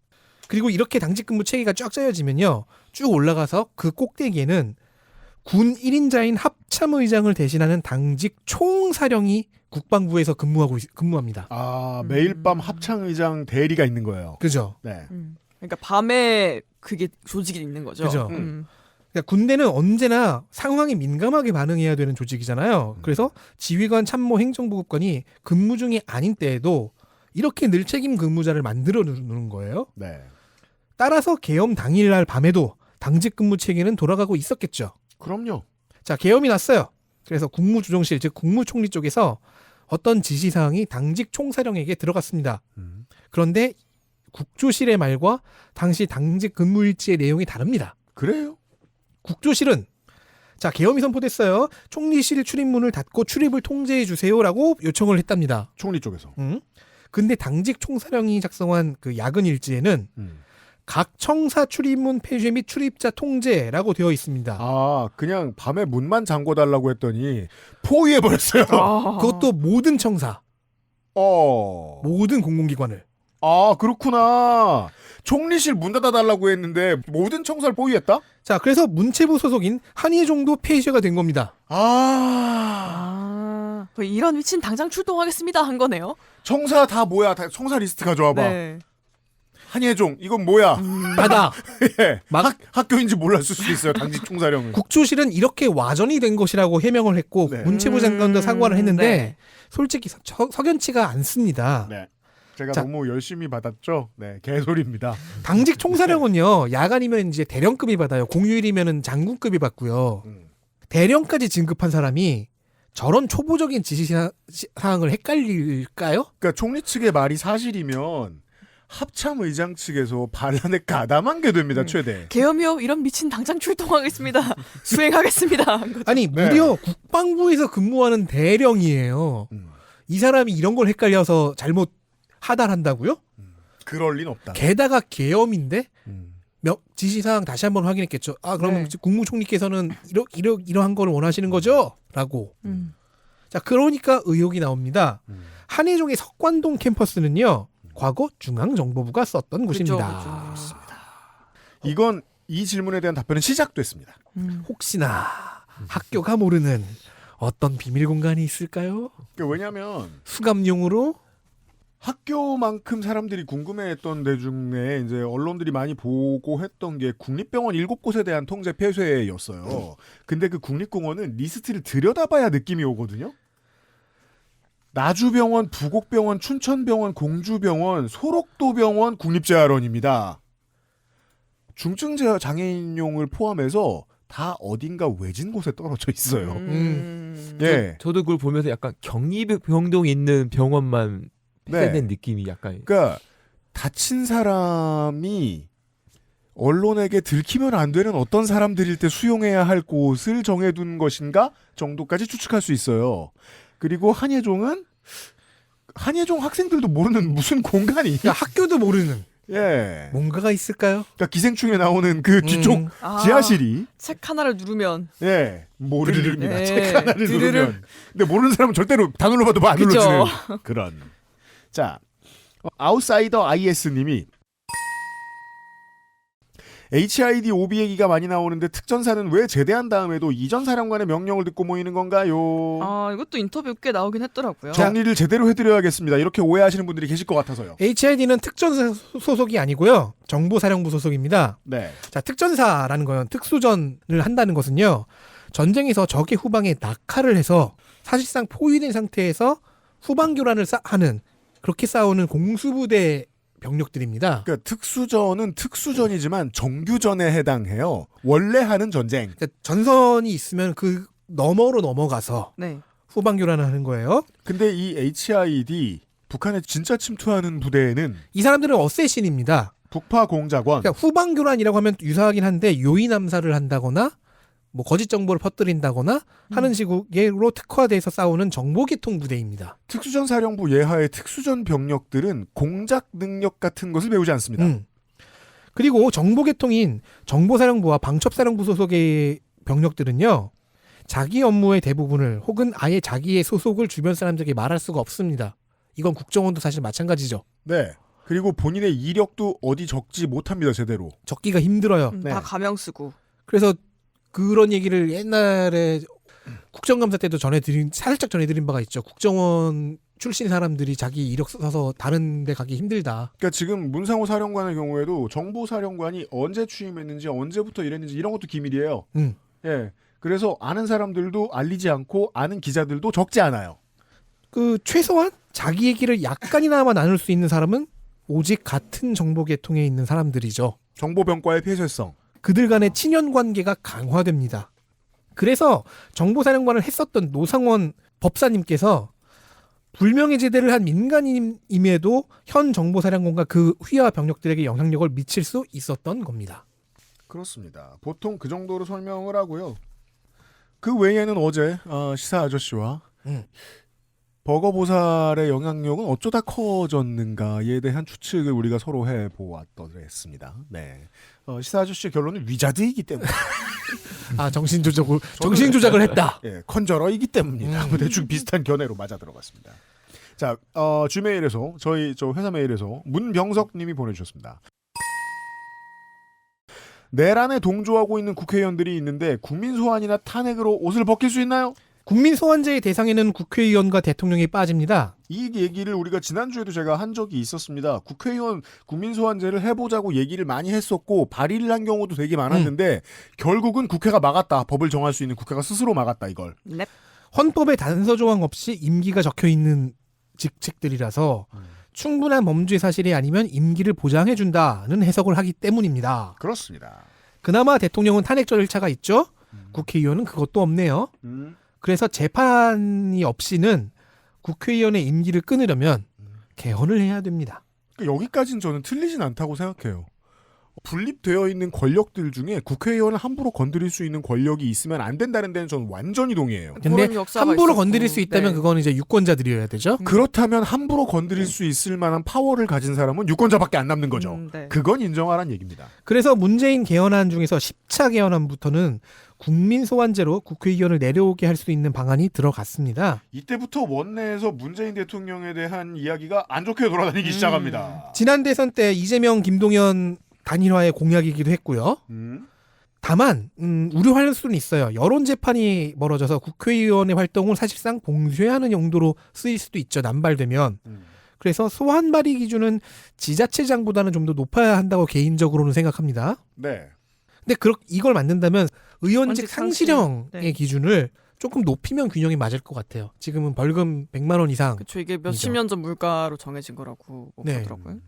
그리고 이렇게 당직 근무 체계가 쫙 짜여지면요. 쭉 올라가서 그 꼭대기에는 군 1인자인 합참의장을 대신하는 당직 총사령이 국방부에서 근무합니다.
아, 매일 밤 합창의장 대리가 있는 거예요.
그죠?
네.
그러니까 밤에 그게 조직이 있는 거죠.
그죠. 그러니까 군대는 언제나 상황에 민감하게 반응해야 되는 조직이잖아요. 그래서 지휘관, 참모, 행정보급관이 근무 중이 아닌 때에도 이렇게 늘 책임 근무자를 만들어 두는 거예요.
네.
따라서 계엄 당일날 밤에도 당직 근무 체계는 돌아가고 있었겠죠.
그럼요.
자, 계엄이 났어요. 그래서 국무조정실, 즉 국무총리 쪽에서 어떤 지시사항이 당직 총사령에게 들어갔습니다. 그런데 국조실의 말과 당시 당직 근무일지의 내용이 다릅니다.
그래요?
국조실은 자, 계엄이 선포됐어요. 총리실 출입문을 닫고 출입을 통제해 주세요라고 요청을 했답니다.
총리 쪽에서.
근데 당직 총사령이 작성한 그 야근 일지에는 각 청사 출입문 폐쇄 및 출입자 통제라고 되어 있습니다.
아, 그냥 밤에 문만 잠궈달라고 했더니 포위해버렸어요.
그것도 모든 청사. 모든 공공기관을.
아, 그렇구나. 총리실 문 닫아달라고 했는데 모든 청사를 포위했다?
자, 그래서 문체부 소속인 한의종도 폐쇄가 된 겁니다.
이런 위치는 당장 출동하겠습니다 한 거네요.
청사 다 뭐야? 다 청사 리스트 가져와봐.
네.
한예종 이건 뭐야?
닫아.
예. 학교인지 몰랐을 수도 있어요. 당직 총사령은.
국조실은 이렇게 와전이 된 것이라고 해명을 했고 문체부 장관도 사과를 했는데 솔직히 석연치가 않습니다.
네. 제가
자,
너무 열심히 받았죠. 네, 개소리입니다.
당직 총사령은요, 야간이면 이제 대령급이 받아요. 공휴일이면은 장군급이 받고요. 대령까지 진급한 사람이 저런 초보적인 지시사항을 헷갈릴까요?
그러니까 총리 측의 말이 사실이면 합참의장 측에서 반란에 가담한 게 됩니다. 최대.
계엄이요. 이런 미친 당장 출동하겠습니다. 수행하겠습니다. 한 거죠.
아니 무려 국방부에서 근무하는 대령이에요. 이 사람이 이런 걸 헷갈려서 잘못 하달한다고요?
그럴 린 없다.
게다가 계엄인데 지시사항 다시 한번 확인했겠죠. 아, 그러면 국무총리께서는 이러한 걸 원하시는 거죠? 라고. 자, 그러니까 의혹이 나옵니다. 한예종의 석관동 캠퍼스는요, 과거 중앙정보부가 썼던 곳입니다.
이건 이 질문에 대한 답변은 시작됐습니다.
혹시나 학교가 모르는 어떤 비밀 공간이 있을까요?
왜냐하면
수감용으로
학교만큼 사람들이 궁금해했던 데 중에 이제 언론들이 많이 보고했던 게 국립병원 7곳에 대한 통제 폐쇄였어요. 근데 그 국립공원은 리스트를 들여다봐야 느낌이 오거든요. 나주병원, 부곡병원, 춘천병원, 공주병원, 소록도병원, 국립재활원입니다. 중증 장애인용을 포함해서 다 어딘가 외진 곳에 떨어져 있어요. 예.
저도 그걸 보면서 약간 격리병동 있는 병원만 폐쇄된 느낌이 약간.
그러니까 다친 사람이 언론에게 들키면 안 되는 어떤 사람들일 때 수용해야 할 곳을 정해둔 것인가 정도까지 추측할 수 있어요. 그리고 한예종은 한예종 학생들도 모르는 무슨 공간이.
그러니까 학교도 모르는.
예.
뭔가가 있을까요?
그러니까 기생충에 나오는 그 뒤쪽 지하실이.
책 하나를 누르면.
예. 모르릅니다.
네.
책 하나를 누르면. 근데 모르는 사람은 절대로 다 눌러봐도 안 눌러주는 그런. 자, 아웃사이더 IS님이 HID OB 얘기가 많이 나오는데 특전사는 왜 제대한 다음에도 이전 사령관의 명령을 듣고 모이는 건가요?
아, 이것도 인터뷰 꽤 나오긴 했더라고요.
정리를 제대로 해드려야겠습니다. 이렇게 오해하시는 분들이 계실 것 같아서요.
HID는 특전사 소속이 아니고요. 정보사령부 소속입니다.
네.
자, 특전사라는 건 특수전을 한다는 것은요. 전쟁에서 적의 후방에 낙하를 해서 사실상 포위된 상태에서 후방 교란을 하는 그렇게 싸우는 공수부대 병력들입니다.
그러니까 특수전은 특수전이지만 정규전에 해당해요. 원래 하는 전쟁.
그러니까 전선이 있으면 그 너머로 넘어가서 후방 교란을 하는 거예요.
근데 이 HID 북한에 진짜 침투하는 부대에는
이 사람들은 어쌔신입니다.
북파 공작원.
그러니까 후방 교란이라고 하면 유사하긴 한데 요인 암살을 한다거나 뭐 거짓 정보를 퍼뜨린다거나 하는 식으로 특화돼서 싸우는 정보계통 부대입니다.
특수전사령부 예하의 특수전 병력들은 공작 능력 같은 것을 배우지 않습니다.
그리고 정보계통인 정보사령부와 방첩사령부 소속의 병력들은요. 자기 업무의 대부분을 혹은 아예 자기의 소속을 주변 사람들에게 말할 수가 없습니다. 이건 국정원도 사실 마찬가지죠.
네. 그리고 본인의 이력도 어디 적지 못합니다. 제대로.
적기가 힘들어요.
다 가명 쓰고.
그래서 그런 얘기를 옛날에 국정감사 때도 살짝 전해드린 바가 있죠. 국정원 출신 사람들이 자기 이력 써서 다른 데 가기 힘들다.
그러니까 지금 문상호 사령관의 경우에도 정보사령관이 언제 취임했는지 언제부터 일했는지 이런 것도 기밀이에요. 예. 그래서 아는 사람들도 알리지 않고 아는 기자들도 적지 않아요.
그 최소한 자기 얘기를 약간이나마 나눌 수 있는 사람은 오직 같은 정보계통에 있는 사람들이죠.
정보병과의 폐쇄성.
그들 간의 친연 관계가 강화됩니다. 그래서 정보사령관을 했었던 노상원 법사님께서 불명예 제대를 한 민간인임에도 현 정보사령관과 그 휘하 병력들에게 영향력을 미칠 수 있었던 겁니다.
그렇습니다. 보통 그 정도로 설명을 하고요. 그 외에는 어제 시사 아저씨와 버거보살의 영향력은 어쩌다 커졌는가에 대한 추측을 우리가 서로 해보았더랬습니다. 네. 시사 아저씨의 결론은 위자드이기 때문에.
정신조작을 했다.
예, 컨저러이기 때문입니다. 대충 비슷한 견해로 맞아 들어갔습니다. 자, 주메일에서 저희 회사 메일에서 문병석님이 보내주셨습니다. 내란에 동조하고 있는 국회의원들이 있는데 국민 소환이나 탄핵으로 옷을 벗길 수 있나요?
국민 소환제의 대상에는 국회의원과 대통령이 빠집니다.
이 얘기를 우리가 지난주에도 제가 한 적이 있었습니다. 국회의원 국민 소환제를 해보자고 얘기를 많이 했었고 발의를 한 경우도 되게 많았는데 결국은 국회가 막았다. 법을 정할 수 있는 국회가 스스로 막았다 이걸.
넵.
헌법에 단서 조항 없이 임기가 적혀있는 직책들이라서 충분한 범죄 사실이 아니면 임기를 보장해준다는 해석을 하기 때문입니다.
그렇습니다.
그나마 대통령은 탄핵 절차가 있죠. 국회의원은 그것도 없네요. 그래서 재판이 없이는 국회의원의 임기를 끊으려면 개헌을 해야 됩니다.
여기까지는 저는 틀리진 않다고 생각해요. 분립되어 있는 권력들 중에 국회의원을 함부로 건드릴 수 있는 권력이 있으면 안 된다는 데는 저는 완전히 동의해요.
근데 함부로 건드릴 수 있다면 그건 이제 유권자들이어야 되죠.
그렇다면 함부로 건드릴 수 있을 만한 파워를 가진 사람은 유권자밖에 안 남는 거죠. 그건 인정하라는 얘기입니다.
그래서 문재인 개헌안 중에서 10차 개헌안부터는 국민 소환제로 국회의원을 내려오게 할 수 있는 방안이 들어갔습니다.
이때부터 원내에서 문재인 대통령에 대한 이야기가 안 좋게 돌아다니기 시작합니다.
지난 대선 때 이재명, 김동연 단일화의 공약이기도 했고요. 다만 우려할 수는 있어요. 여론 재판이 벌어져서 국회의원의 활동을 사실상 봉쇄하는 용도로 쓰일 수도 있죠. 남발되면. 그래서 소환 발의 기준은 지자체장보다는 좀 더 높아야 한다고 개인적으로는 생각합니다.
네.
근데 이걸 만든다면 의원직 상실형의
네.
기준을 조금 높이면 균형이 맞을 것 같아요. 지금은 벌금 100만 원 이상.
그렇죠. 이게 몇십 년 전 물가로 정해진 거라고
네.
그러더라고요.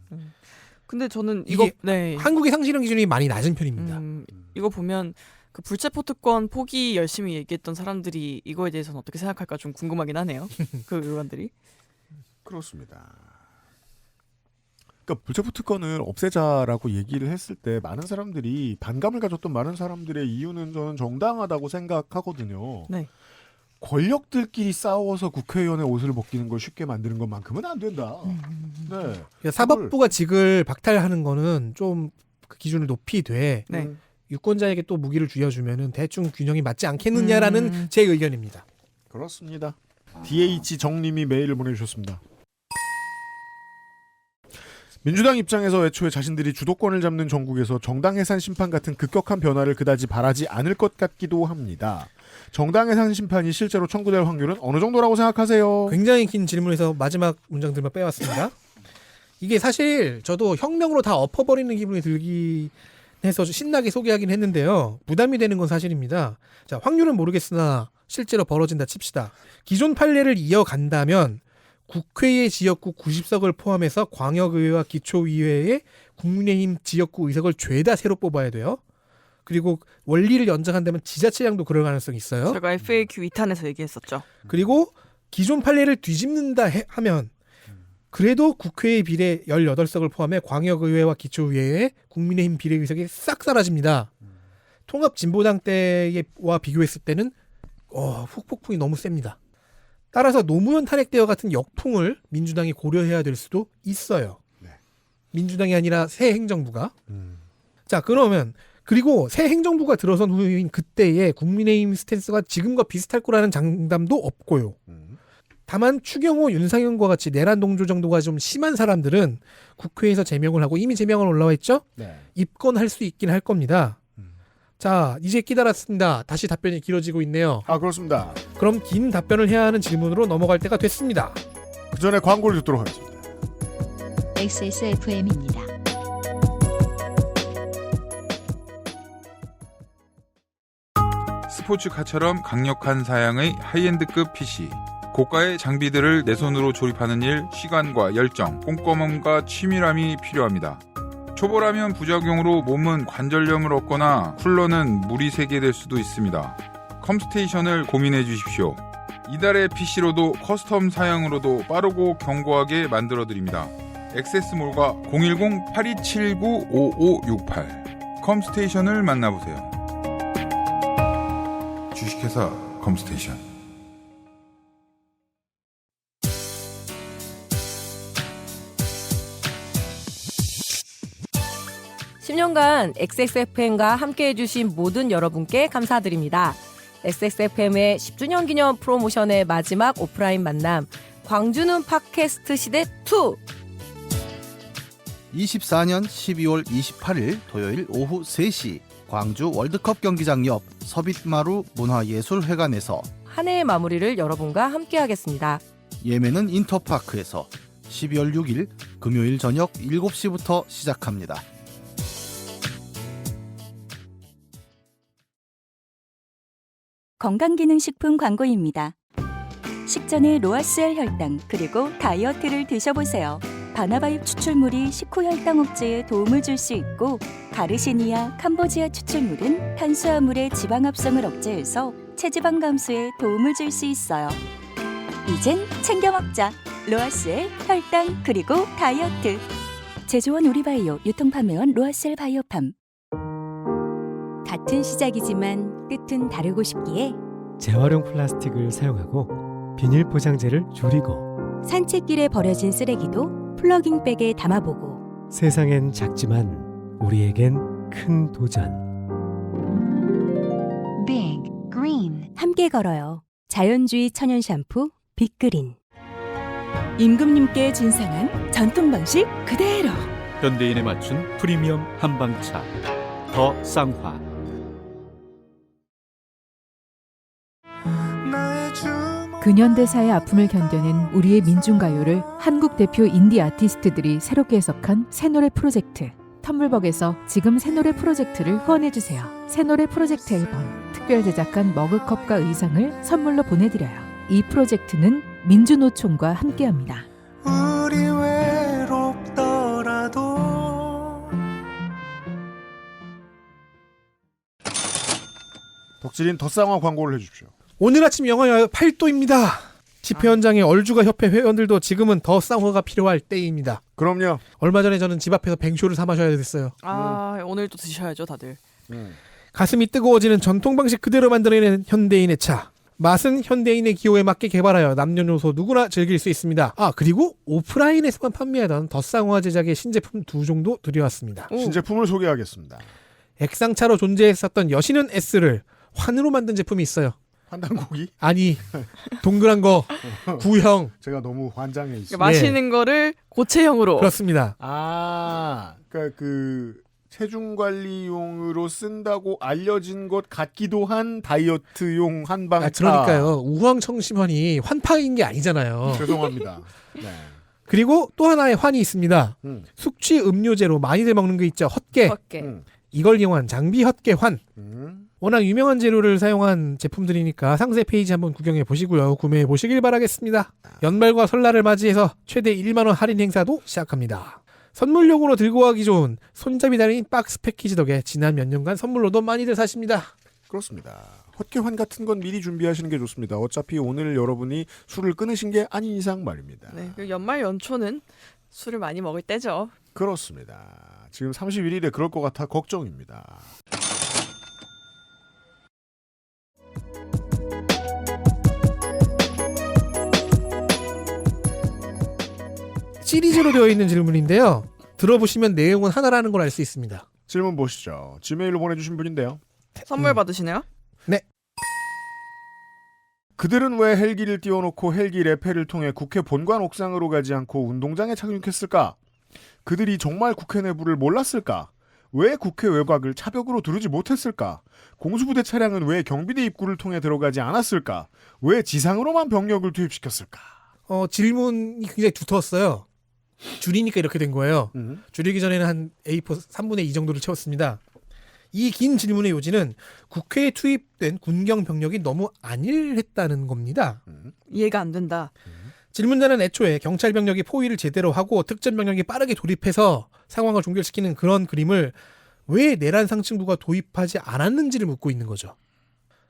근데 저는 이거
한국의 상실형 기준이 많이 낮은 편입니다.
이거 보면 그 불체포 특권 포기 열심히 얘기했던 사람들이 이거에 대해서는 어떻게 생각할까 좀 궁금하긴 하네요. 그 의원들이.
그렇습니다. 그러니까 불체포 특권을 없애자라고 얘기를 했을 때 많은 사람들이 반감을 가졌던 많은 사람들의 이유는 저는 정당하다고 생각하거든요.
네.
권력들끼리 싸워서 국회의원의 옷을 벗기는 걸 쉽게 만드는 것만큼은 안 된다. 네.
그러니까 사법부가 직을 박탈하는 거는 좀 그 기준을 높이되 유권자에게 또 무기를 쥐어주면은 대충 균형이 맞지 않겠느냐라는 제 의견입니다.
그렇습니다. DH 정님이 메일을 보내주셨습니다. 민주당 입장에서 애초에 자신들이 주도권을 잡는 전국에서 정당 해산 심판 같은 급격한 변화를 그다지 바라지 않을 것 같기도 합니다. 정당 해산 심판이 실제로 청구될 확률은 어느 정도라고 생각하세요?
굉장히 긴 질문에서 마지막 문장들만 빼왔습니다. 이게 사실 저도 혁명으로 다 엎어버리는 기분이 들긴 해서 신나게 소개하긴 했는데요. 부담이 되는 건 사실입니다. 자, 확률은 모르겠으나 실제로 벌어진다 칩시다. 기존 판례를 이어간다면 국회의 지역구 90석을 포함해서 광역의회와 기초의회의 국민의힘 지역구 의석을 죄다 새로 뽑아야 돼요. 그리고 원리를 연장한다면 지자체장도 그럴 가능성이 있어요.
제가 FAQ 2탄에서 얘기했었죠.
그리고 기존 판례를 뒤집는다 하면 그래도 국회의 비례 18석을 포함해 광역의회와 기초의회의 국민의힘 비례의석이 싹 사라집니다. 통합진보당 때와 비교했을 때는 후폭풍이 너무 셉니다. 따라서 노무현 탄핵대와 같은 역풍을 민주당이 고려해야 될 수도 있어요.
네.
민주당이 아니라 새 행정부가. 자, 그러면 그리고 새 행정부가 들어선 후인 그때의 국민의힘 스탠스가 지금과 비슷할 거라는 장담도 없고요. 다만 추경호, 윤상현과 같이 내란 동조 정도가 좀 심한 사람들은 국회에서 제명을 하고 이미 제명을 올라와 있죠?
네.
입건할 수 있긴 할 겁니다. 자, 이제 끼달았습니다. 다시 답변이 길어지고 있네요.
아, 그렇습니다.
그럼 긴 답변을 해야 하는 질문으로 넘어갈 때가 됐습니다.
그 전에 광고를 듣도록 하겠습니다.
XSFM입니다.
스포츠카처럼 강력한 사양의 하이엔드급 PC. 고가의 장비들을 내 손으로 조립하는 일, 시간과 열정, 꼼꼼함과 치밀함이 필요합니다. 초보라면 부작용으로 몸은 관절염을 얻거나 쿨러는 물이 새게 될 수도 있습니다. 컴스테이션을 고민해 주십시오. 이달의 PC로도 커스텀 사양으로도 빠르고 견고하게 만들어드립니다. 액세스몰과 010-8279-5568 컴스테이션을 만나보세요. 주식회사 컴스테이션.
(10년간) XSFM과 함께해주신 모든 여러분께 감사드립니다. XSFM의 10주년 기념 프로모션의 마지막 오프라인 만남, 광주는 팟캐스트 시대 2.
24년 12월 28일 토요일 오후 3시 광주 월드컵 경기장 옆 서빛마루 문화예술회관에서
한 해의 마무리를 여러분과 함께하겠습니다.
예매는 인터파크에서 12월 6일 금요일 저녁 7시부터 시작합니다.
건강기능식품 광고입니다. 식전에 로아스엘 혈당 그리고 다이어트를 드셔보세요. 바나바잎 추출물이 식후 혈당 억제에 도움을 줄 수 있고 가르시니아, 캄보지아 추출물은 탄수화물의 지방 합성을 억제해서 체지방 감소에 도움을 줄 수 있어요. 이젠 챙겨 먹자. 로아스엘 혈당 그리고 다이어트. 제조원 우리바이오, 유통판매원 로아스엘 바이오팜. 같은 시작이지만 끝은 다르고 싶기에
재활용 플라스틱을 사용하고 비닐 포장재를 줄이고
산책길에 버려진 쓰레기도 플러깅백에 담아보고
세상엔 작지만 우리에겐 큰 도전.
Big Green 함께 걸어요. 자연주의 천연 샴푸 빅그린. 임금님께 진상한 전통 방식 그대로.
현대인에 맞춘 프리미엄 한방차 더 쌍화.
근현대사의 아픔을 견뎌낸 우리의 민중가요를 한국 대표 인디 아티스트들이 새롭게 해석한 새노래 프로젝트. 텀블벅에서 지금 새노래 프로젝트를 후원해주세요. 새노래 프로젝트 앨범, 특별 제작한 머그컵과 의상을 선물로 보내드려요. 이 프로젝트는 민주노총과 함께합니다.
우리 외롭더라도.
덕질인 덧쌍화 광고를 해주십시오.
오늘 아침 영하 8도입니다. 집회 현장의 얼주가 협회 회원들도 지금은 더 쌍화가 필요할 때입니다.
그럼요.
얼마 전에 저는 집 앞에서 뱅쇼를 사 마셔야 됐어요.
오늘도 드셔야죠, 다들.
가슴이 뜨거워지는 전통 방식 그대로 만들어내는 현대인의 차. 맛은 현대인의 기호에 맞게 개발하여 남녀노소 누구나 즐길 수 있습니다. 그리고 오프라인에서만 판매하던 더 쌍화 제작의 신제품 2종도 들여왔습니다.
신제품을 소개하겠습니다.
액상차로 존재했었던 여신은 S를 환으로 만든 제품이 있어요.
환단고기?
아니, 동그란 거, 구형.
제가 너무 환장해 있어요.
마시는 거를 고체형으로.
그렇습니다.
그러니까 그 체중 관리용으로 쓴다고 알려진 것 같기도 한 다이어트용 한방차.
그러니까요. 우황청심환이 환파인 게 아니잖아요.
죄송합니다. 네.
그리고 또 하나의 환이 있습니다. 숙취 음료제로 많이들 먹는 게 있죠. 헛개. 이걸 이용한 장비 헛개 환. 워낙 유명한 재료를 사용한 제품들이니까 상세 페이지 한번 구경해 보시고요. 구매해 보시길 바라겠습니다. 연말과 설날을 맞이해서 최대 1만 원 할인 행사도 시작합니다. 선물용으로 들고 가기 좋은 손잡이 달린 박스 패키지 덕에 지난 몇 년간 선물로도 많이들 사십니다.
그렇습니다. 헛개환 같은 건 미리 준비하시는 게 좋습니다. 어차피 오늘 여러분이 술을 끊으신 게 아닌 이상 말입니다.
네, 연말 연초는 술을 많이 먹을 때죠.
그렇습니다. 지금 31일에 그럴 것 같아 걱정입니다.
시리즈로 되어 있는 질문인데요. 들어보시면 내용은 하나라는 걸 알 수 있습니다.
질문 보시죠. 지메일로 보내주신 분인데요.
선물 받으시네요?
네.
그들은 왜 헬기를 띄워놓고 헬기 레페를 통해 국회 본관 옥상으로 가지 않고 운동장에 착륙했을까? 그들이 정말 국회 내부를 몰랐을까? 왜 국회 외곽을 차벽으로 두르지 못했을까? 공수부대 차량은 왜 경비대 입구를 통해 들어가지 않았을까? 왜 지상으로만 병력을 투입시켰을까?
질문이 굉장히 두터웠어요. 줄이니까 이렇게 된 거예요. 줄이기 전에는 한 A4 3분의 2 정도를 채웠습니다. 이 긴 질문의 요지는 국회에 투입된 군경 병력이 너무 안일했다는 겁니다.
이해가 안 된다.
질문자는 애초에 경찰 병력이 포위를 제대로 하고 특전 병력이 빠르게 돌입해서 상황을 종결시키는 그런 그림을 왜 내란 상층부가 도입하지 않았는지를 묻고 있는 거죠.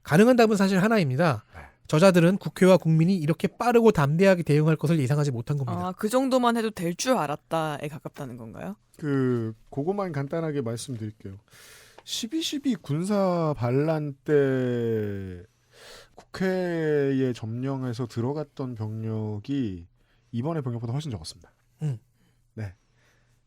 가능한 답은 사실 하나입니다. 저자들은 국회와 국민이 이렇게 빠르고 담대하게 대응할 것을 예상하지 못한 겁니다.
아, 그 정도만 해도 될 줄 알았다에 가깝다는 건가요?
그거만 간단하게 말씀드릴게요. 12.12 군사 반란 때 국회에 점령해서 들어갔던 병력이 이번의 병력보다 훨씬 적었습니다. 네.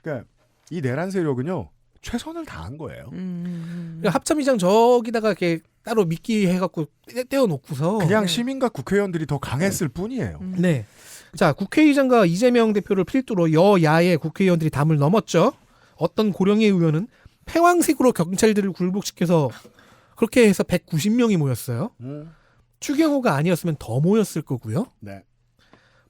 그러니까 이 내란 세력은요 최선을 다한 거예요.
그러니까 합참의장 저기다가 이렇게 따로 미끼 해갖고 떼어놓고서
그냥 시민과 국회의원들이 더 강했을 뿐이에요.
네. 자, 국회의장과 이재명 대표를 필두로 여야의 국회의원들이 담을 넘었죠. 어떤 고령의 의원은 패왕색으로 경찰들을 굴복시켜서 그렇게 해서 190명이 모였어요. 추경호가 아니었으면 더 모였을 거고요.
네.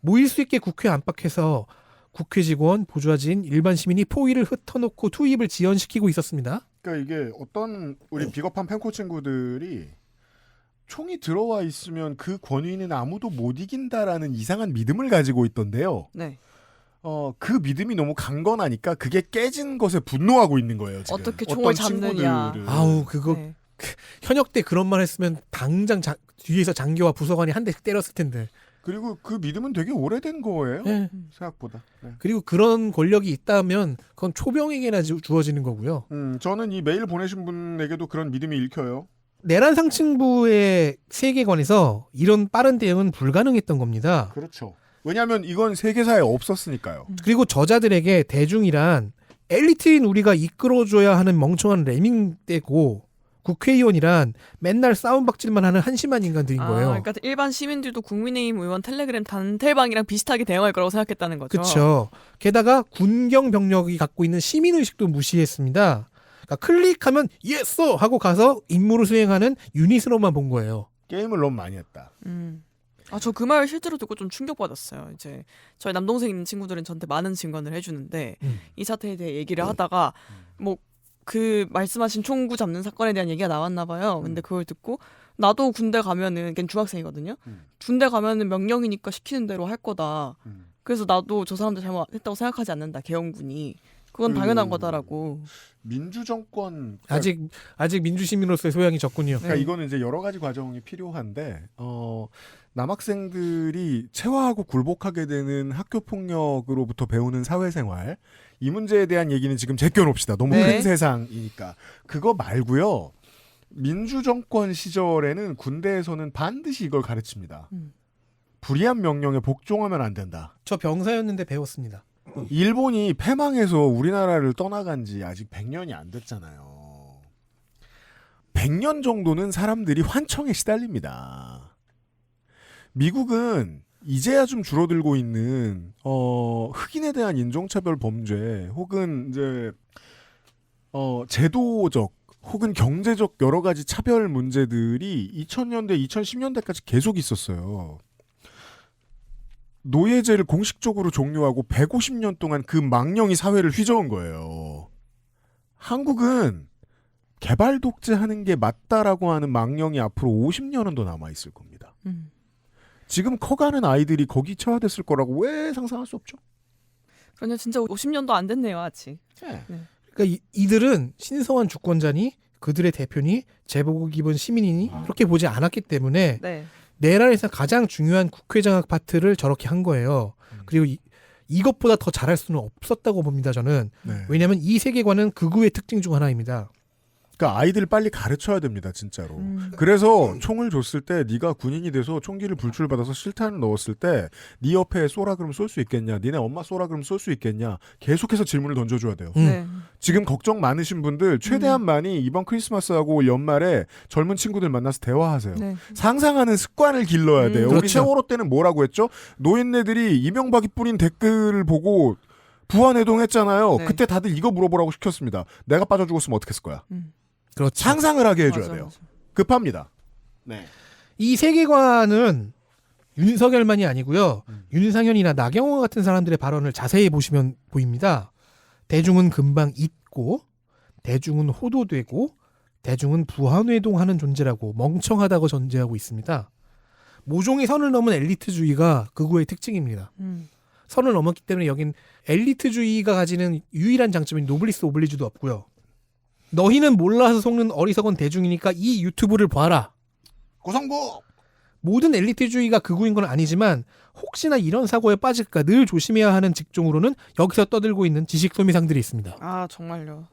모일 수 있게 국회 안팎에서 국회 직원, 보좌진, 일반 시민이 포위를 흩어놓고 투입을 지연시키고 있었습니다.
그러니까 이게 어떤 우리 비겁한 팬코 친구들이 총이 들어와 있으면 그 권위는 아무도 못 이긴다라는 이상한 믿음을 가지고 있던데요.
네.
그 믿음이 너무 강건하니까 그게 깨진 것에 분노하고 있는 거예요. 지금.
어떻게 총을 잡느냐.
친구들은.
아우 그거
네.
현역 때 그런 말 했으면 당장 뒤에서 장교와 부서관이 한 대 때렸을 텐데.
그리고 그 믿음은 되게 오래된 거예요.
네.
생각보다. 네.
그리고 그런 권력이 있다면 그건 초병에게나 주어지는 거고요.
저는 이 메일 보내신 분에게도 그런 믿음이 읽혀요.
내란 상층부의 세계관에서 이런 빠른 대응은 불가능했던 겁니다.
그렇죠. 왜냐하면 이건 세계사에 없었으니까요.
그리고 저자들에게 대중이란 엘리트인 우리가 이끌어줘야 하는 멍청한 레밍떼고 국회의원이란 맨날 싸움박질만 하는 한심한 인간들인 거예요.
그러니까 일반 시민들도 국민의힘 의원 텔레그램 단텔방이랑 비슷하게 대응할 거라고 생각했다는 거죠.
그렇죠. 게다가 군경 병력이 갖고 있는 시민의식도 무시했습니다. 그러니까 클릭하면 예스 하고 가서 임무를 수행하는 유닛으로만 본 거예요.
게임을 너무 많이 했다.
저 그 말 실제로 듣고 좀 충격받았어요. 이제 저희 남동생 있는 친구들은 저한테 많은 증언을 해주는데 이 사태에 대해 얘기를 하다가 뭐 그 말씀하신 총구 잡는 사건에 대한 얘기가 나왔나 봐요. 근데 그걸 듣고 나도 군대 가면은 걔는 중학생이거든요. 군대 가면은 명령이니까 시키는 대로 할 거다. 그래서 나도 저 사람들 잘못했다고 생각하지 않는다. 개헌군이. 그건 당연한 거다라고.
민주정권
아직 민주시민으로서의 소양이 적군요.
그러니까 이거는 이제 여러 가지 과정이 필요한데 남학생들이 체화하고 굴복하게 되는 학교 폭력으로부터 배우는 사회생활 이 문제에 대한 얘기는 지금 제껴놓읍시다. 너무 큰 세상이니까. 그거 말고요. 민주정권 시절에는 군대에서는 반드시 이걸 가르칩니다. 불이한 명령에 복종하면 안 된다.
저 병사였는데 배웠습니다.
일본이 패망해서 우리나라를 떠나간 지 아직 100년이 안 됐잖아요. 100년 정도는 사람들이 환청에 시달립니다. 미국은 이제야 좀 줄어들고 있는 흑인에 대한 인종차별 범죄 혹은 이제 제도적 혹은 경제적 여러 가지 차별 문제들이 2000년대, 2010년대까지 계속 있었어요. 노예제를 공식적으로 종료하고 150년 동안 그 망령이 사회를 휘저은 거예요. 한국은 개발 독재하는 게 맞다라고 하는 망령이 앞으로 50년은 더 남아있을 겁니다. 지금 커가는 아이들이 거기 체화됐을 거라고 왜 상상할 수 없죠?
그러냐 진짜 50년도 안 됐네요 아직. 네.
그러니까 이들은 신성한 주권자니 그들의 대표니 제복을 입은 시민이니 그렇게 보지 않았기 때문에 내란에서 가장 중요한 국회장악 파트를 저렇게 한 거예요. 그리고 이것보다 더 잘할 수는 없었다고 봅니다. 저는. 왜냐하면 이 세계관은 극우의 특징 중 하나입니다.
그러니까 아이들 빨리 가르쳐야 됩니다, 진짜로. 그래서 총을 줬을 때 네가 군인이 돼서 총기를 불출받아서 실탄을 넣었을 때 네 옆에 쏘라 그러면 쏠 수 있겠냐, 니네 엄마 쏘라 그러면 쏠 수 있겠냐, 계속해서 질문을 던져줘야 돼요.
네.
지금 걱정 많으신 분들 최대한 많이 이번 크리스마스하고 연말에 젊은 친구들 만나서 대화하세요.
네.
상상하는 습관을 길러야 돼요. 우리
그렇죠.
세월호 때는 뭐라고 했죠? 노인네들이 이명박이 뿌린 댓글을 보고 부안해동했잖아요.
네.
그때 다들 이거 물어보라고 시켰습니다. 내가 빠져 죽었으면 어떻게 했을 거야?
그렇죠.
상상을 하게 해줘야
맞아,
돼요.
맞아.
급합니다. 네.
이 세계관은 윤석열만이 아니고요. 윤상현이나 나경원 같은 사람들의 발언을 자세히 보시면 보입니다. 대중은 금방 잊고, 대중은 호도되고, 대중은 부안회동하는 존재라고 멍청하다고 전제하고 있습니다. 모종의 선을 넘은 엘리트주의가 극우의 특징입니다. 선을 넘었기 때문에 여긴 엘리트주의가 가지는 유일한 장점인 노블리스 오블리주도 없고요. 너희는 몰라서 속는 어리석은 대중이니까 이 유튜브를 봐라.
고성고!
모든 엘리트주의가 극우인 건 아니지만 혹시나 이런 사고에 빠질까 늘 조심해야 하는 직종으로는 여기서 떠들고 있는 지식 소미상들이 있습니다.
아 정말요.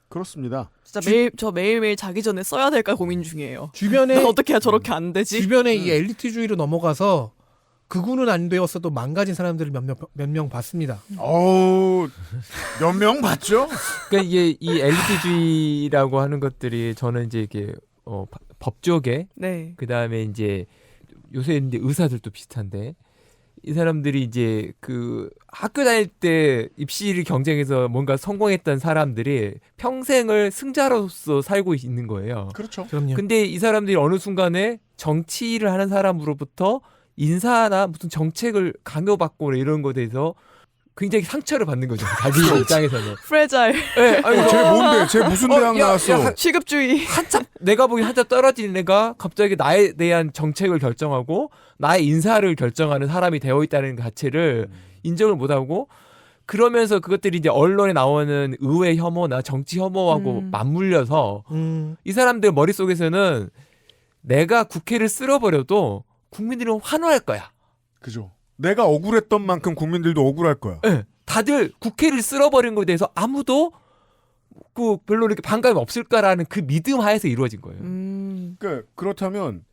그렇습니다.
진짜 저 매일매일 자기 전에 써야 될까 고민 중이에요.
주변에
어떻게 해야 저렇게 안 되지?
주변에 이 엘리트주의로 넘어가서 극우는 안 되었어도 망가진 사람들을 몇 명 봤습니다.
몇 명 봤죠?
그러니까 이게 이 엘리트주의라고 하는 것들이 저는 이제 이게 법조계,
네.
그 다음에 이제 요새 이제 의사들도 비슷한데 이 사람들이 이제 그 학교 다닐 때 입시를 경쟁해서 뭔가 성공했던 사람들이 평생을 승자로서 살고 있는 거예요.
그렇죠.
그럼요.
근데 이 사람들이 어느 순간에 정치를 하는 사람으로부터 인사나 무슨 정책을 강요받고 이런 거에 대해서 굉장히 상처를 받는 거죠. 자기 입장에서는.
프레자일.
네, 아니,
쟤 뭔데? 쟤 무슨 대학 나왔어?
취급주의.
한참 내가 보기 한참 떨어진 애가 갑자기 나에 대한 정책을 결정하고 나의 인사를 결정하는 사람이 되어 있다는 그 자체를 인정을 못하고 그러면서 그것들이 이제 언론에 나오는 의회 혐오나 정치 혐오하고 맞물려서 이 사람들 머릿속에서는 내가 국회를 쓸어버려도 국민들은 환호할 거야.
그죠. 내가 억울했던 만큼 국민들도 억울할 거야.
네, 다들 국회를 쓸어버린 거에 대해서 아무도 그 별로 이렇게 반감이 없을까라는 그 믿음 하에서 이루어진 거예요.
그렇다면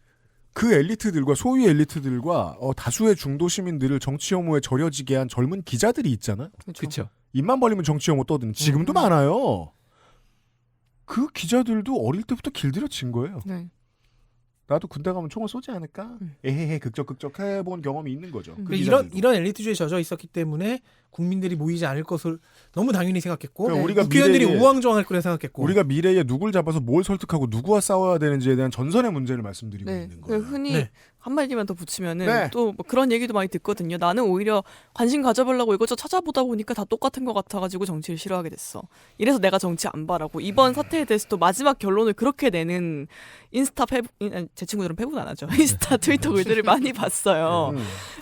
그 엘리트들과 소위 엘리트들과 다수의 중도 시민들을 정치 혐오에 절여지게 한 젊은 기자들이 있잖아.
그렇죠.
입만 벌리면 정치 혐오 떠드는 지금도 많아요. 그 기자들도 어릴 때부터 길들여진 거예요.
네.
나도 군대 가면 총을 쏘지 않을까? 에헤헤 극적극적 해본 경험이 있는 거죠. 그
이런 엘리트주의에 젖어 있었기 때문에 국민들이 모이지 않을 것을 너무 당연히 생각했고
그러니까 우리가
국회의원들이
미래에-
우왕좌왕할 거라 생각했고
우리가 미래에 누굴 잡아서 뭘 설득하고 누구와 싸워야 되는지에 대한 전선의 문제를 말씀드리고
네.
있는 거예요.
흔히
네.
한마디만 더 붙이면은
네.
또뭐 그런 얘기도 많이 듣거든요. 나는 오히려 관심 가져보려고 이것저것 찾아보다 보니까 다 똑같은 것 같아가지고 정치를 싫어하게 됐어. 이래서 내가 정치 안 바라고 이번 사태에 대해서도 마지막 결론을 그렇게 내는 인스타 제 친구들은 페북 안 하죠. 인스타 트위터 글들을 많이 봤어요.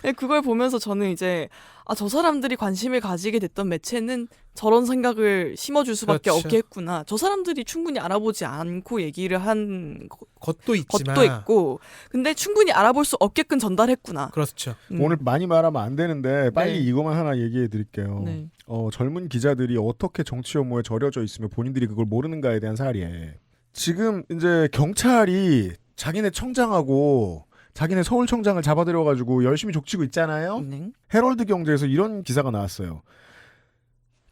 네, 그걸 보면서 저는 이제 저 사람들이 관심을 가지게 됐던 매체는 저런 생각을 심어줄 수밖에
그렇죠.
없겠구나. 저 사람들이 충분히 알아보지 않고 얘기를 한
것도 있지만
것도 있고, 근데 충분히 알아볼 수 없게끔 전달했구나.
그렇죠.
오늘 많이 말하면 안 되는데 빨리
네.
이것만 하나 얘기해 드릴게요.
네.
젊은 기자들이 어떻게 정치 혐오에 절여져 있으며 본인들이 그걸 모르는가에 대한 사례. 지금 이제 경찰이 자기네 청장하고 자기네 서울청장을 잡아들여가지고 열심히 족치고 있잖아요. 헤럴드 경제에서 이런 기사가 나왔어요.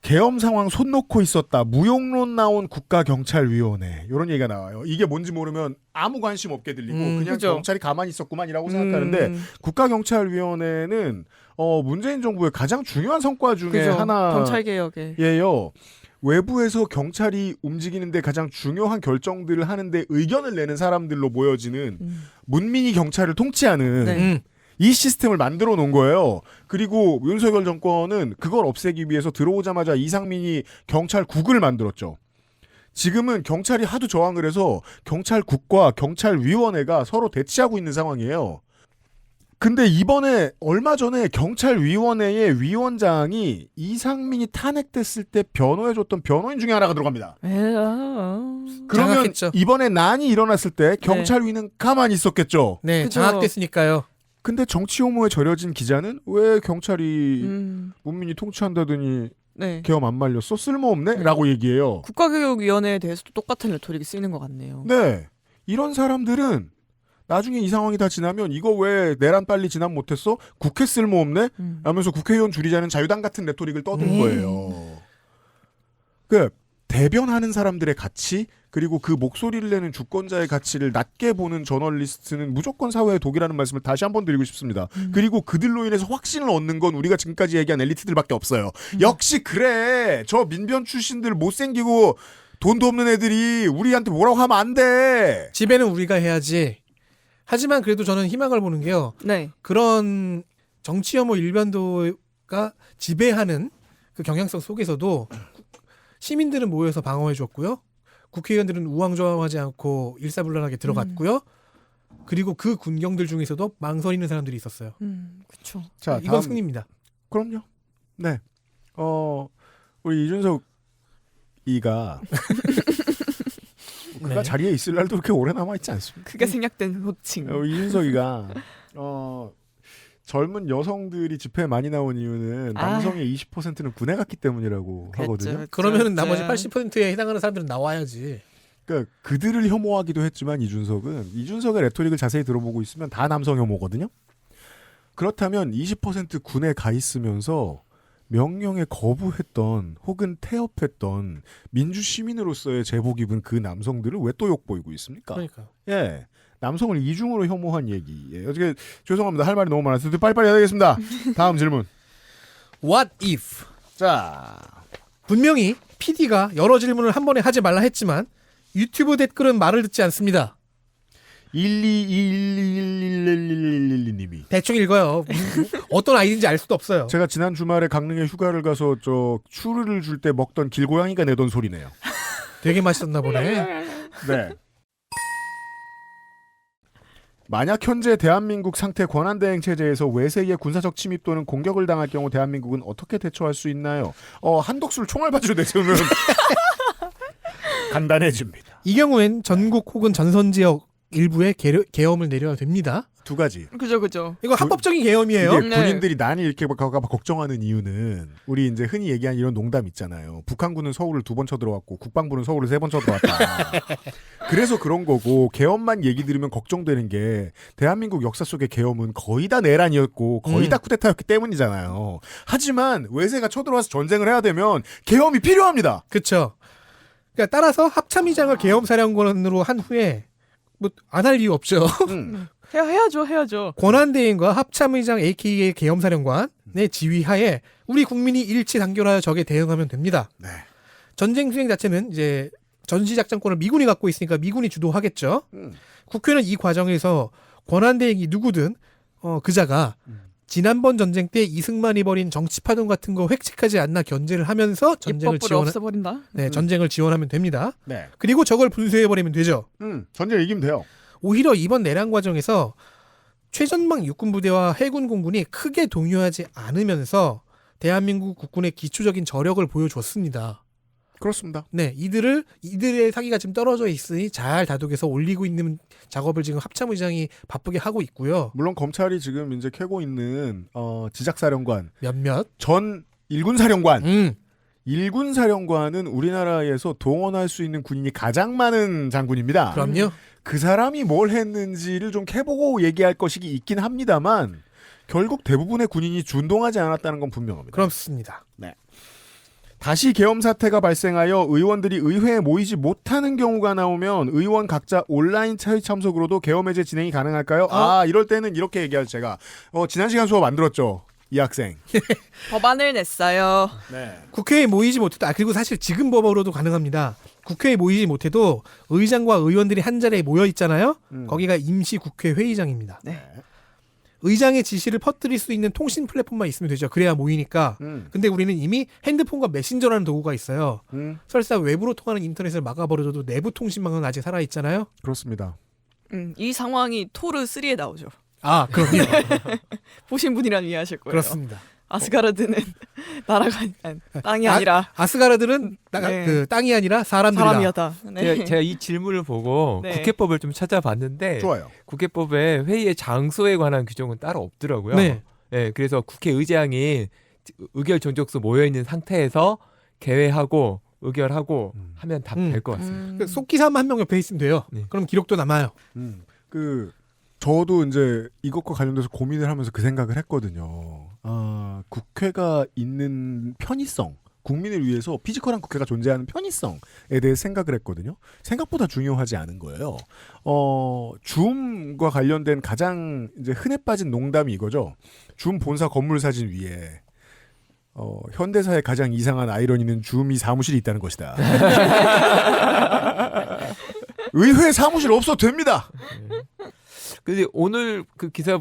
계엄 상황 손 놓고 있었다. 무용론 나온 국가경찰위원회. 이런 얘기가 나와요. 이게 뭔지 모르면 아무 관심 없게 들리고 그냥
그죠.
경찰이 가만히 있었구만이라고 생각하는데 국가경찰위원회는 문재인 정부의 가장 중요한 성과 중에
그죠.
하나
경찰개혁에.
예요. 외부에서 경찰이 움직이는데 가장 중요한 결정들을 하는데 의견을 내는 사람들로 모여지는 문민이 경찰을 통치하는
네.
이 시스템을 만들어 놓은 거예요. 그리고 윤석열 정권은 그걸 없애기 위해서 들어오자마자 이상민이 경찰국을 만들었죠. 지금은 경찰이 하도 저항을 해서 경찰국과 경찰위원회가 서로 대치하고 있는 상황이에요. 근데 이번에 얼마 전에 경찰위원회의 위원장이 이상민이 탄핵됐을 때 변호해줬던 변호인 중에 하나가 들어갑니다. 그러면
장악했죠.
이번에 난이 일어났을 때 경찰위는 가만히 있었겠죠.
네, 장악됐으니까요.
근데 정치 혐오에 절여진 기자는 왜 경찰이 문민이 통치한다더니
네.
계엄 안 말렸어? 쓸모없네? 라고 얘기해요.
국가교육위원회에 대해서도 똑같은 레토릭이 쓰이는 것 같네요.
네. 이런 사람들은 나중에 이 상황이 다 지나면 이거 왜 내란 빨리 진압 못했어? 국회 쓸모없네? 하면서 국회의원 줄이자는 자유당 같은 레토릭을 떠든 거예요. 그 대변하는 사람들의 가치 그리고 그 목소리를 내는 주권자의 가치를 낮게 보는 저널리스트는 무조건 사회의 독이라는 말씀을 다시 한번 드리고 싶습니다. 그리고 그들로 인해서 확신을 얻는 건 우리가 지금까지 얘기한 엘리트들밖에 없어요. 역시 그래. 저 민변 출신들 못생기고 돈도 없는 애들이 우리한테 뭐라고 하면 안 돼.
지배는 우리가 해야지. 하지만 그래도 저는 희망을 보는 게요.
네.
그런 정치 혐오 일반도가 지배하는 그 경향성 속에서도 시민들은 모여서 방어해 줬고요. 국회의원들은 우왕좌왕하지 않고 일사불란하게 들어갔고요. 그리고 그 군경들 중에서도 망설이는 사람들이 있었어요.
그렇죠.
자,
이건 승리입니다.
그럼요. 네. 우리 이준석 이가 그가
네.
자리에 있을 날도 그렇게 오래 남아 있지 않습니다.
그게 생략된 호칭.
이준석이가 젊은 여성들이 집회에 많이 나온 이유는 남성의 20%는 군에 갔기 때문이라고 하거든요.
그러면 나머지 80%에 해당하는 사람들은 나와야지.
그러니까 그들을 혐오하기도 했지만 이준석의 레토릭을 자세히 들어보고 있으면 다 남성 혐오거든요. 그렇다면 20% 군에 가 있으면서 명령에 거부했던 혹은 태업했던 민주 시민으로서의 제복 입은 그 남성들을 왜 또 욕보이고 있습니까?
그러니까.
예. 남성을 이중으로 혐오한 얘기예요. 어떻게 죄송합니다. 할 말이 너무 많아서 빨리빨리 해야 되겠습니다. 다음 질문.
What if?
자,
분명히 PD가 여러 질문을 한 번에 하지 말라 했지만 유튜브 댓글은 말을 듣지 않습니다.
1221111님이
대충 읽어요. 어떤 아이디인지 알 수도 없어요.
제가 지난 주말에 강릉에 휴가를 가서 추르를 줄 때 먹던 길고양이가 내던 소리네요.
되게 맛있었나 보네.
네. 만약 현재 대한민국 상태 권한대행 체제에서 외세의 군사적 침입 또는 공격을 당할 경우 대한민국은 어떻게 대처할 수 있나요? 한독수를 총알바지로 내세우면 간단해집니다.
이 경우엔 전국 혹은 전선 지역 일부에 계엄을 내려야 됩니다.
두 가지.
그죠.
이거 합법적인 계엄이에요.
이게 군인들이 난이 이렇게 걱정하는 이유는 우리 이제 흔히 얘기한 이런 농담 있잖아요. 북한군은 서울을 2번 쳐들어왔고 국방부는 서울을 3번 쳐들어왔다. 그래서 그런 거고 계엄만 얘기 들으면 걱정되는 게 대한민국 역사 속의 계엄은 거의 다 내란이었고 거의 다 쿠데타였기 때문이잖아요. 하지만 외세가 쳐들어와서 전쟁을 해야 되면 계엄이 필요합니다.
그렇죠. 그러니까 따라서 합참의장을 계엄사령관으로 한 후에 뭐 안 할 이유 없죠.
해야죠.
권한대행과 합참의장 AKA 계엄사령관의 지휘하에 우리 국민이 일치 단결하여 적에 대응하면 됩니다.
네.
전쟁 수행 자체는 이제 전시작전권을 미군이 갖고 있으니까 미군이 주도하겠죠. 국회는 이 과정에서 권한대행이 누구든 그자가 지난번 전쟁 때 이승만이 벌인 정치파동 같은 거 획책하지 않나 견제를 하면서 전쟁을
없애버린다.
네, 전쟁을 지원하면 됩니다.
네.
그리고 저걸 분수해버리면 되죠.
전쟁 이기면 돼요.
오히려 이번 내란 과정에서 최전방 육군부대와 해군 공군이 크게 동요하지 않으면서 대한민국 국군의 기초적인 저력을 보여줬습니다.
그렇습니다.
네, 이들의 사기가 지금 떨어져 있으니 잘 다독여서 올리고 있는 작업을 지금 합참의장이 바쁘게 하고 있고요.
물론 검찰이 지금 이제 캐고 있는 지작사령관
몇몇
전 일군사령관. 일군사령관은 우리나라에서 동원할 수 있는 군인이 가장 많은 장군입니다.
그럼요.
그 사람이 뭘 했는지를 좀 캐보고 얘기할 것이 있긴 합니다만 결국 대부분의 군인이 준동하지 않았다는 건 분명합니다.
그렇습니다.
네. 다시 계엄 사태가 발생하여 의원들이 의회에 모이지 못하는 경우가 나오면 의원 각자 온라인 참석으로도 계엄 해제 진행이 가능할까요? 이럴 때는 이렇게 얘기하죠. 제가 지난 시간 수업 안 들었죠. 이 학생.
법안을 냈어요.
네.
국회에 모이지 못해도 그리고 사실 지금 법으로도 가능합니다. 국회에 모이지 못해도 의장과 의원들이 한 자리에 모여 있잖아요. 거기가 임시 국회 회의장입니다.
네.
의장의 지시를 퍼뜨릴 수 있는 통신 플랫폼만 있으면 되죠. 그래야 모이니까. 근데 우리는 이미 핸드폰과 메신저라는 도구가 있어요. 설사 외부로 통하는 인터넷을 막아버려도 내부 통신망은 아직 살아있잖아요.
그렇습니다.
이 상황이 토르3에 나오죠.
그럼요.
보신 분이라면 이해하실 거예요.
그렇습니다.
아스가르드는 나라가 땅이 아니라
아스가르드는 그 땅이 아니라 사람이었다.
네.
제가 이 질문을 보고
네.
국회법을 좀 찾아봤는데
좋아요.
국회법에 회의의 장소에 관한 규정은 따로 없더라고요.
네.
네, 그래서 국회의장이 의결 정족수 모여 있는 상태에서 개회하고 의결하고 하면 다 될 것 같습니다.
그 속기사만 한 명 옆에 있으면 돼요. 그럼 기록도 남아요.
저도 이제 이것과 관련돼서 고민을 하면서 그 생각을 했거든요. 국회가 있는 편의성, 국민을 위해서 피지컬한 국회가 존재하는 편의성에 대해 생각을 했거든요. 생각보다 중요하지 않은 거예요. 줌과 관련된 가장 이제 흔해 빠진 농담이 이거죠. 줌 본사 건물 사진 위에 현대사의 가장 이상한 아이러니는 줌이 사무실이 있다는 것이다. 의회 사무실 없어도 됩니다.
근데 오늘 그 기사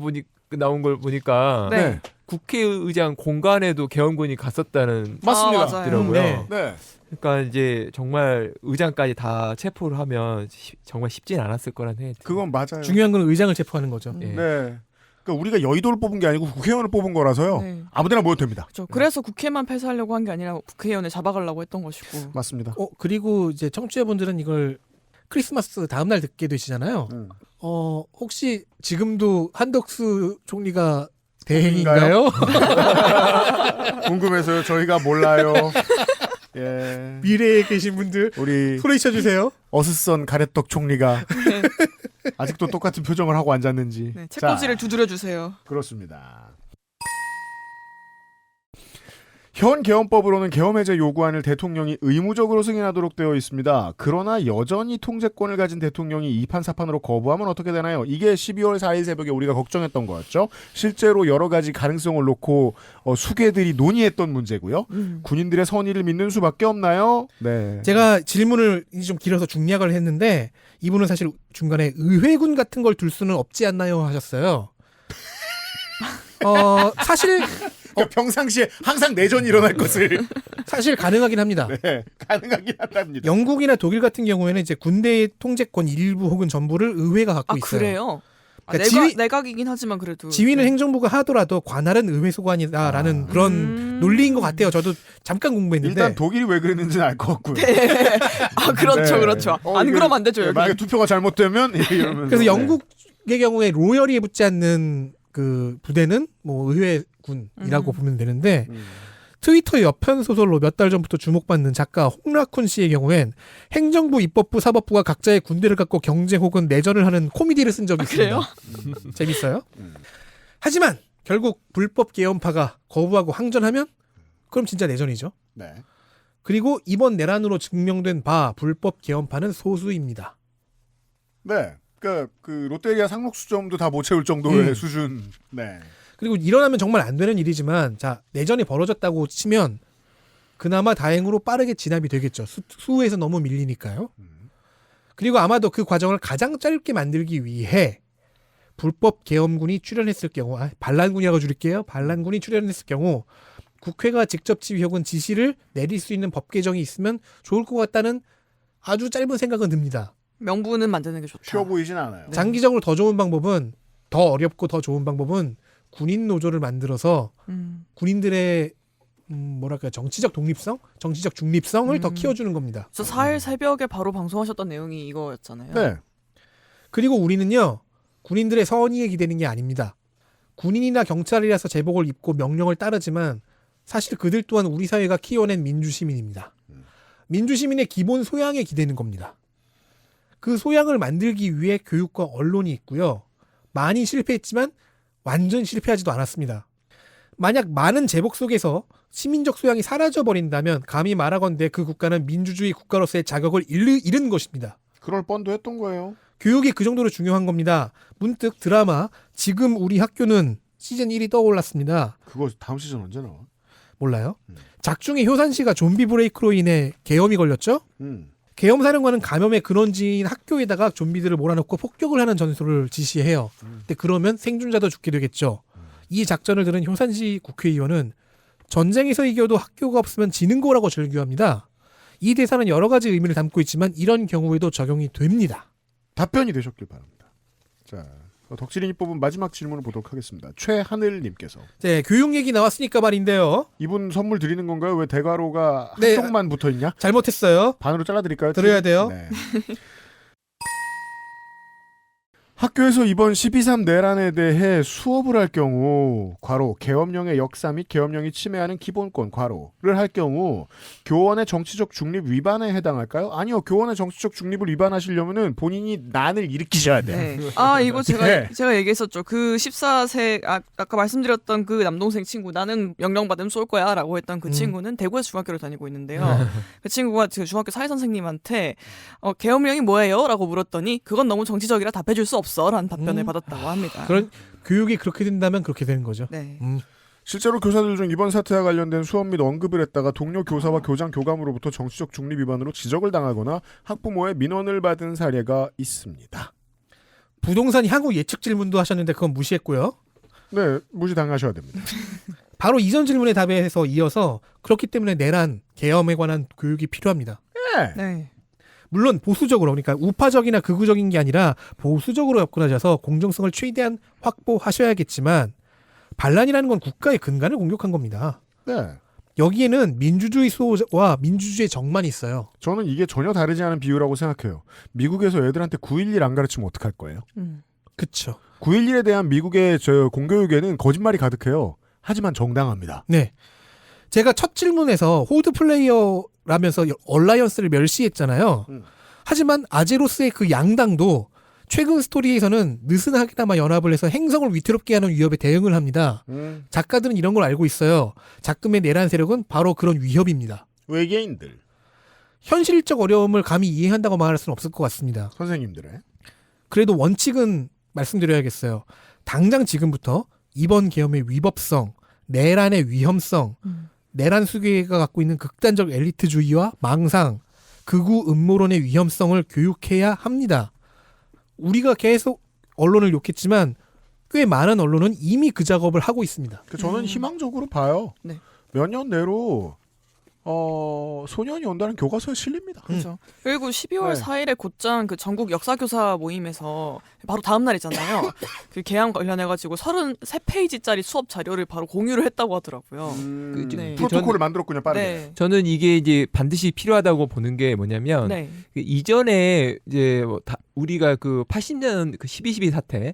나온 걸 보니까
네.
국회의장 공간에도 계엄군이 갔었다는
맞습니다.
더라고요.
네.
그러니까 이제 정말 의장까지 다 체포를 하면 정말 쉽진 않았을 거란 생각이 듭니다.
그건 맞아요.
중요한 건 의장을 체포하는 거죠.
네. 그러니까 우리가 여의도를 뽑은 게 아니고 국회의원을 뽑은 거라서요.
네.
아무데나 모여도 됩니다.
그렇죠. 그래서 국회만 폐쇄하려고 한 게 아니라 국회의원을 잡아가려고 했던 것이고.
맞습니다.
그리고 이제 청취자분들은 이걸 크리스마스 다음 날 듣게 되시잖아요. 혹시 지금도 한덕수 총리가 대행인가요?
궁금해서요. 저희가 몰라요. 예.
미래에 계신 분들
우리
소리 쳐주세요.
어스선 가래떡 총리가 아직도 똑같은 표정을 하고 앉았는지.
네, 책꽂이를 두드려 주세요.
그렇습니다. 현 계엄법으로는 계엄 해제 요구안을 대통령이 의무적으로 승인하도록 되어 있습니다. 그러나 여전히 통제권을 가진 대통령이 2판 4판으로 거부하면 어떻게 되나요? 이게 12월 4일 새벽에 우리가 걱정했던 거였죠. 실제로 여러 가지 가능성을 놓고 수괴들이 논의했던 문제고요. 군인들의 선의를 믿는 수밖에 없나요? 네.
제가 질문을 좀 길어서 중략을 했는데 이분은 사실 중간에 의회군 같은 걸 둘 수는 없지 않나요 하셨어요. 사실
그러니까 평상시에 항상 내전이 일어날 것을
사실 가능하긴 합니다.
네, 가능하긴 한답니다.
영국이나 독일 같은 경우에는 이제 군대의 통제권 일부 혹은 전부를 의회가 갖고 있어요.
그래요?
그러니까
내각이긴 하지만 그래도
지위는 행정부가 하더라도 관할은 의회 소관이다라는 그런 논리인 것 같아요. 저도 잠깐 공부했는데
일단 독일이 왜 그랬는지는 알 것 같고요.
네. 그렇죠,
네.
그렇죠. 안 그러면 안 되죠. 여기.
만약에 투표가 잘못되면 이러면서.
그래서 영국의 경우에 로열이 붙지 않는 그 부대는 뭐 의회군이라고 보면 되는데 트위터 여편 소설로 몇 달 전부터 주목받는 작가 홍라쿤 씨의 경우엔 행정부, 입법부, 사법부가 각자의 군대를 갖고 경쟁 혹은 내전을 하는 코미디를 쓴 적이 있습니다. 재밌어요. 하지만 결국 불법 계엄파가 거부하고 항전하면 그럼 진짜 내전이죠.
네.
그리고 이번 내란으로 증명된 바 불법 계엄파는 소수입니다.
네. 그러니까 그 롯데리아 상록수점도 다 못 채울 정도의 수준. 네.
그리고 일어나면 정말 안 되는 일이지만 자 내전이 벌어졌다고 치면 그나마 다행으로 빠르게 진압이 되겠죠. 수에서 너무 밀리니까요. 그리고 아마도 그 과정을 가장 짧게 만들기 위해 불법 계엄군이 출현했을 경우 반란군이라고 줄일게요. 반란군이 출현했을 경우 국회가 직접 지휘 혹은 지시를 내릴 수 있는 법 개정이 있으면 좋을 것 같다는 아주 짧은 생각은 듭니다.
명분은 만드는 게 좋다.
쉬워 보이진 않아요.
장기적으로 더 좋은 방법은 더 어렵고 더 좋은 방법은 군인 노조를 만들어서 군인들의 뭐랄까 정치적 독립성, 정치적 중립성을 더 키워주는 겁니다.
저 4일 새벽에 바로 방송하셨던 내용이 이거였잖아요.
네.
그리고 우리는요 군인들의 선의에 기대는 게 아닙니다. 군인이나 경찰이라서 제복을 입고 명령을 따르지만 사실 그들 또한 우리 사회가 키워낸 민주시민입니다. 민주시민의 기본 소양에 기대는 겁니다. 그 소양을 만들기 위해 교육과 언론이 있고요. 많이 실패했지만 완전 실패하지도 않았습니다. 만약 많은 제복 속에서 시민적 소양이 사라져버린다면 감히 말하건대 그 국가는 민주주의 국가로서의 자격을 잃은 것입니다.
그럴 뻔도 했던 거예요.
교육이 그 정도로 중요한 겁니다. 문득 드라마 지금 우리 학교는 시즌 1이 떠올랐습니다.
그거 다음 시즌 언제 나와?
몰라요? 작중에 효산시가 좀비 브레이크로 인해 계엄이 걸렸죠? 계엄사령관은 감염의 근원지인 학교에다가 좀비들을 몰아넣고 폭격을 하는 전술을 지시해요. 근데 그러면 생존자도 죽게 되겠죠. 이 작전을 들은 효산시 국회의원은 전쟁에서 이겨도 학교가 없으면 지는 거라고 절규합니다. 이 대사는 여러 가지 의미를 담고 있지만 이런 경우에도 적용이 됩니다.
답변이 되셨길 바랍니다. 자, 덕질인이 뽑은 마지막 질문을 보도록 하겠습니다. 최하늘님께서.
네, 교육 얘기 나왔으니까 말인데요.
이분 선물 드리는 건가요? 왜 대가로가
네,
한쪽만 붙어있냐?
잘못했어요.
반으로 잘라드릴까요?
들어야 돼요.
네. 학교에서 이번 12.3 내란에 대해 수업을 할 경우 괄호 계엄령의 역사 및 계엄령이 침해하는 기본권 괄호를 할 경우 교원의 정치적 중립 위반에 해당할까요? 아니요. 교원의 정치적 중립을 위반하시려면은 본인이 난을 일으키셔야 돼요.
네. 아 이거 제가
네.
제가 얘기했었죠. 그 14세 아까 말씀드렸던 그 남동생 친구 나는 명령 받으면 쏠 거야라고 했던 그 친구는 대구에서 중학교를 다니고 있는데요. 그 친구가 그 중학교 사회 선생님한테 계엄령이 뭐예요?라고 물었더니 그건 너무 정치적이라 답해줄 수 없어라는 답변을 받았다고 합니다.
그런 교육이 그렇게 된다면 그렇게 되는 거죠.
네.
실제로 교사들 중 이번 사태와 관련된 수업 및 언급을 했다가 동료 교사와 교장 교감으로부터 정치적 중립 위반으로 지적을 당하거나 학부모의 민원을 받은 사례가 있습니다.
부동산 향후 예측 질문도 하셨는데 그건 무시했고요.
네, 무시당하셔야 됩니다.
바로 이전 질문에 답해서 이어서 그렇기 때문에 내란, 계엄에 관한 교육이 필요합니다.
네.
물론 보수적으로 그러니까 우파적이나 극우적인 게 아니라 보수적으로 접근하셔서 공정성을 최대한 확보하셔야겠지만 반란이라는 건 국가의 근간을 공격한 겁니다.
네.
여기에는 민주주의 수호와 민주주의의 정만 있어요.
저는 이게 전혀 다르지 않은 비유라고 생각해요. 미국에서 애들한테 9.11 안 가르치면 어떡할 거예요?
그렇죠.
9.11에 대한 미국의 공교육에는 거짓말이 가득해요. 하지만 정당합니다.
네. 제가 첫 질문에서 호드 플레이어라면서 얼라이언스를 멸시했잖아요. 하지만 아제로스의 그 양당도 최근 스토리에서는 느슨하게나마 연합을 해서 행성을 위태롭게 하는 위협에 대응을 합니다. 작가들은 이런 걸 알고 있어요. 작금의 내란 세력은 바로 그런 위협입니다.
외계인들.
현실적 어려움을 감히 이해한다고 말할 수는 없을 것 같습니다.
선생님들의.
그래도 원칙은 말씀드려야겠어요. 당장 지금부터 이번 계엄의 위법성, 내란의 위험성, 내란 수계가 갖고 있는 극단적 엘리트주의와 망상, 극우 음모론의 위험성을 교육해야 합니다. 우리가 계속 언론을 욕했지만 꽤 많은 언론은 이미 그 작업을 하고 있습니다.
저는 희망적으로 봐요.
네.
몇 년 내로 소년이 온다는 교과서에 실립니다.
그렇죠. 그리고 12월
네.
4일에 곧장 그 전국 역사교사 모임에서 바로 다음 날이잖아요. 그 개항 관련해가지고 33페이지짜리 수업 자료를 바로 공유를 했다고 하더라고요. 네.
프로토콜을 만들었군요, 빠르게.
네.
저는 이게 이제 반드시 필요하다고 보는 게 뭐냐면
네.
그 이전에 이제 우리가 그 80년 그 12.12 사태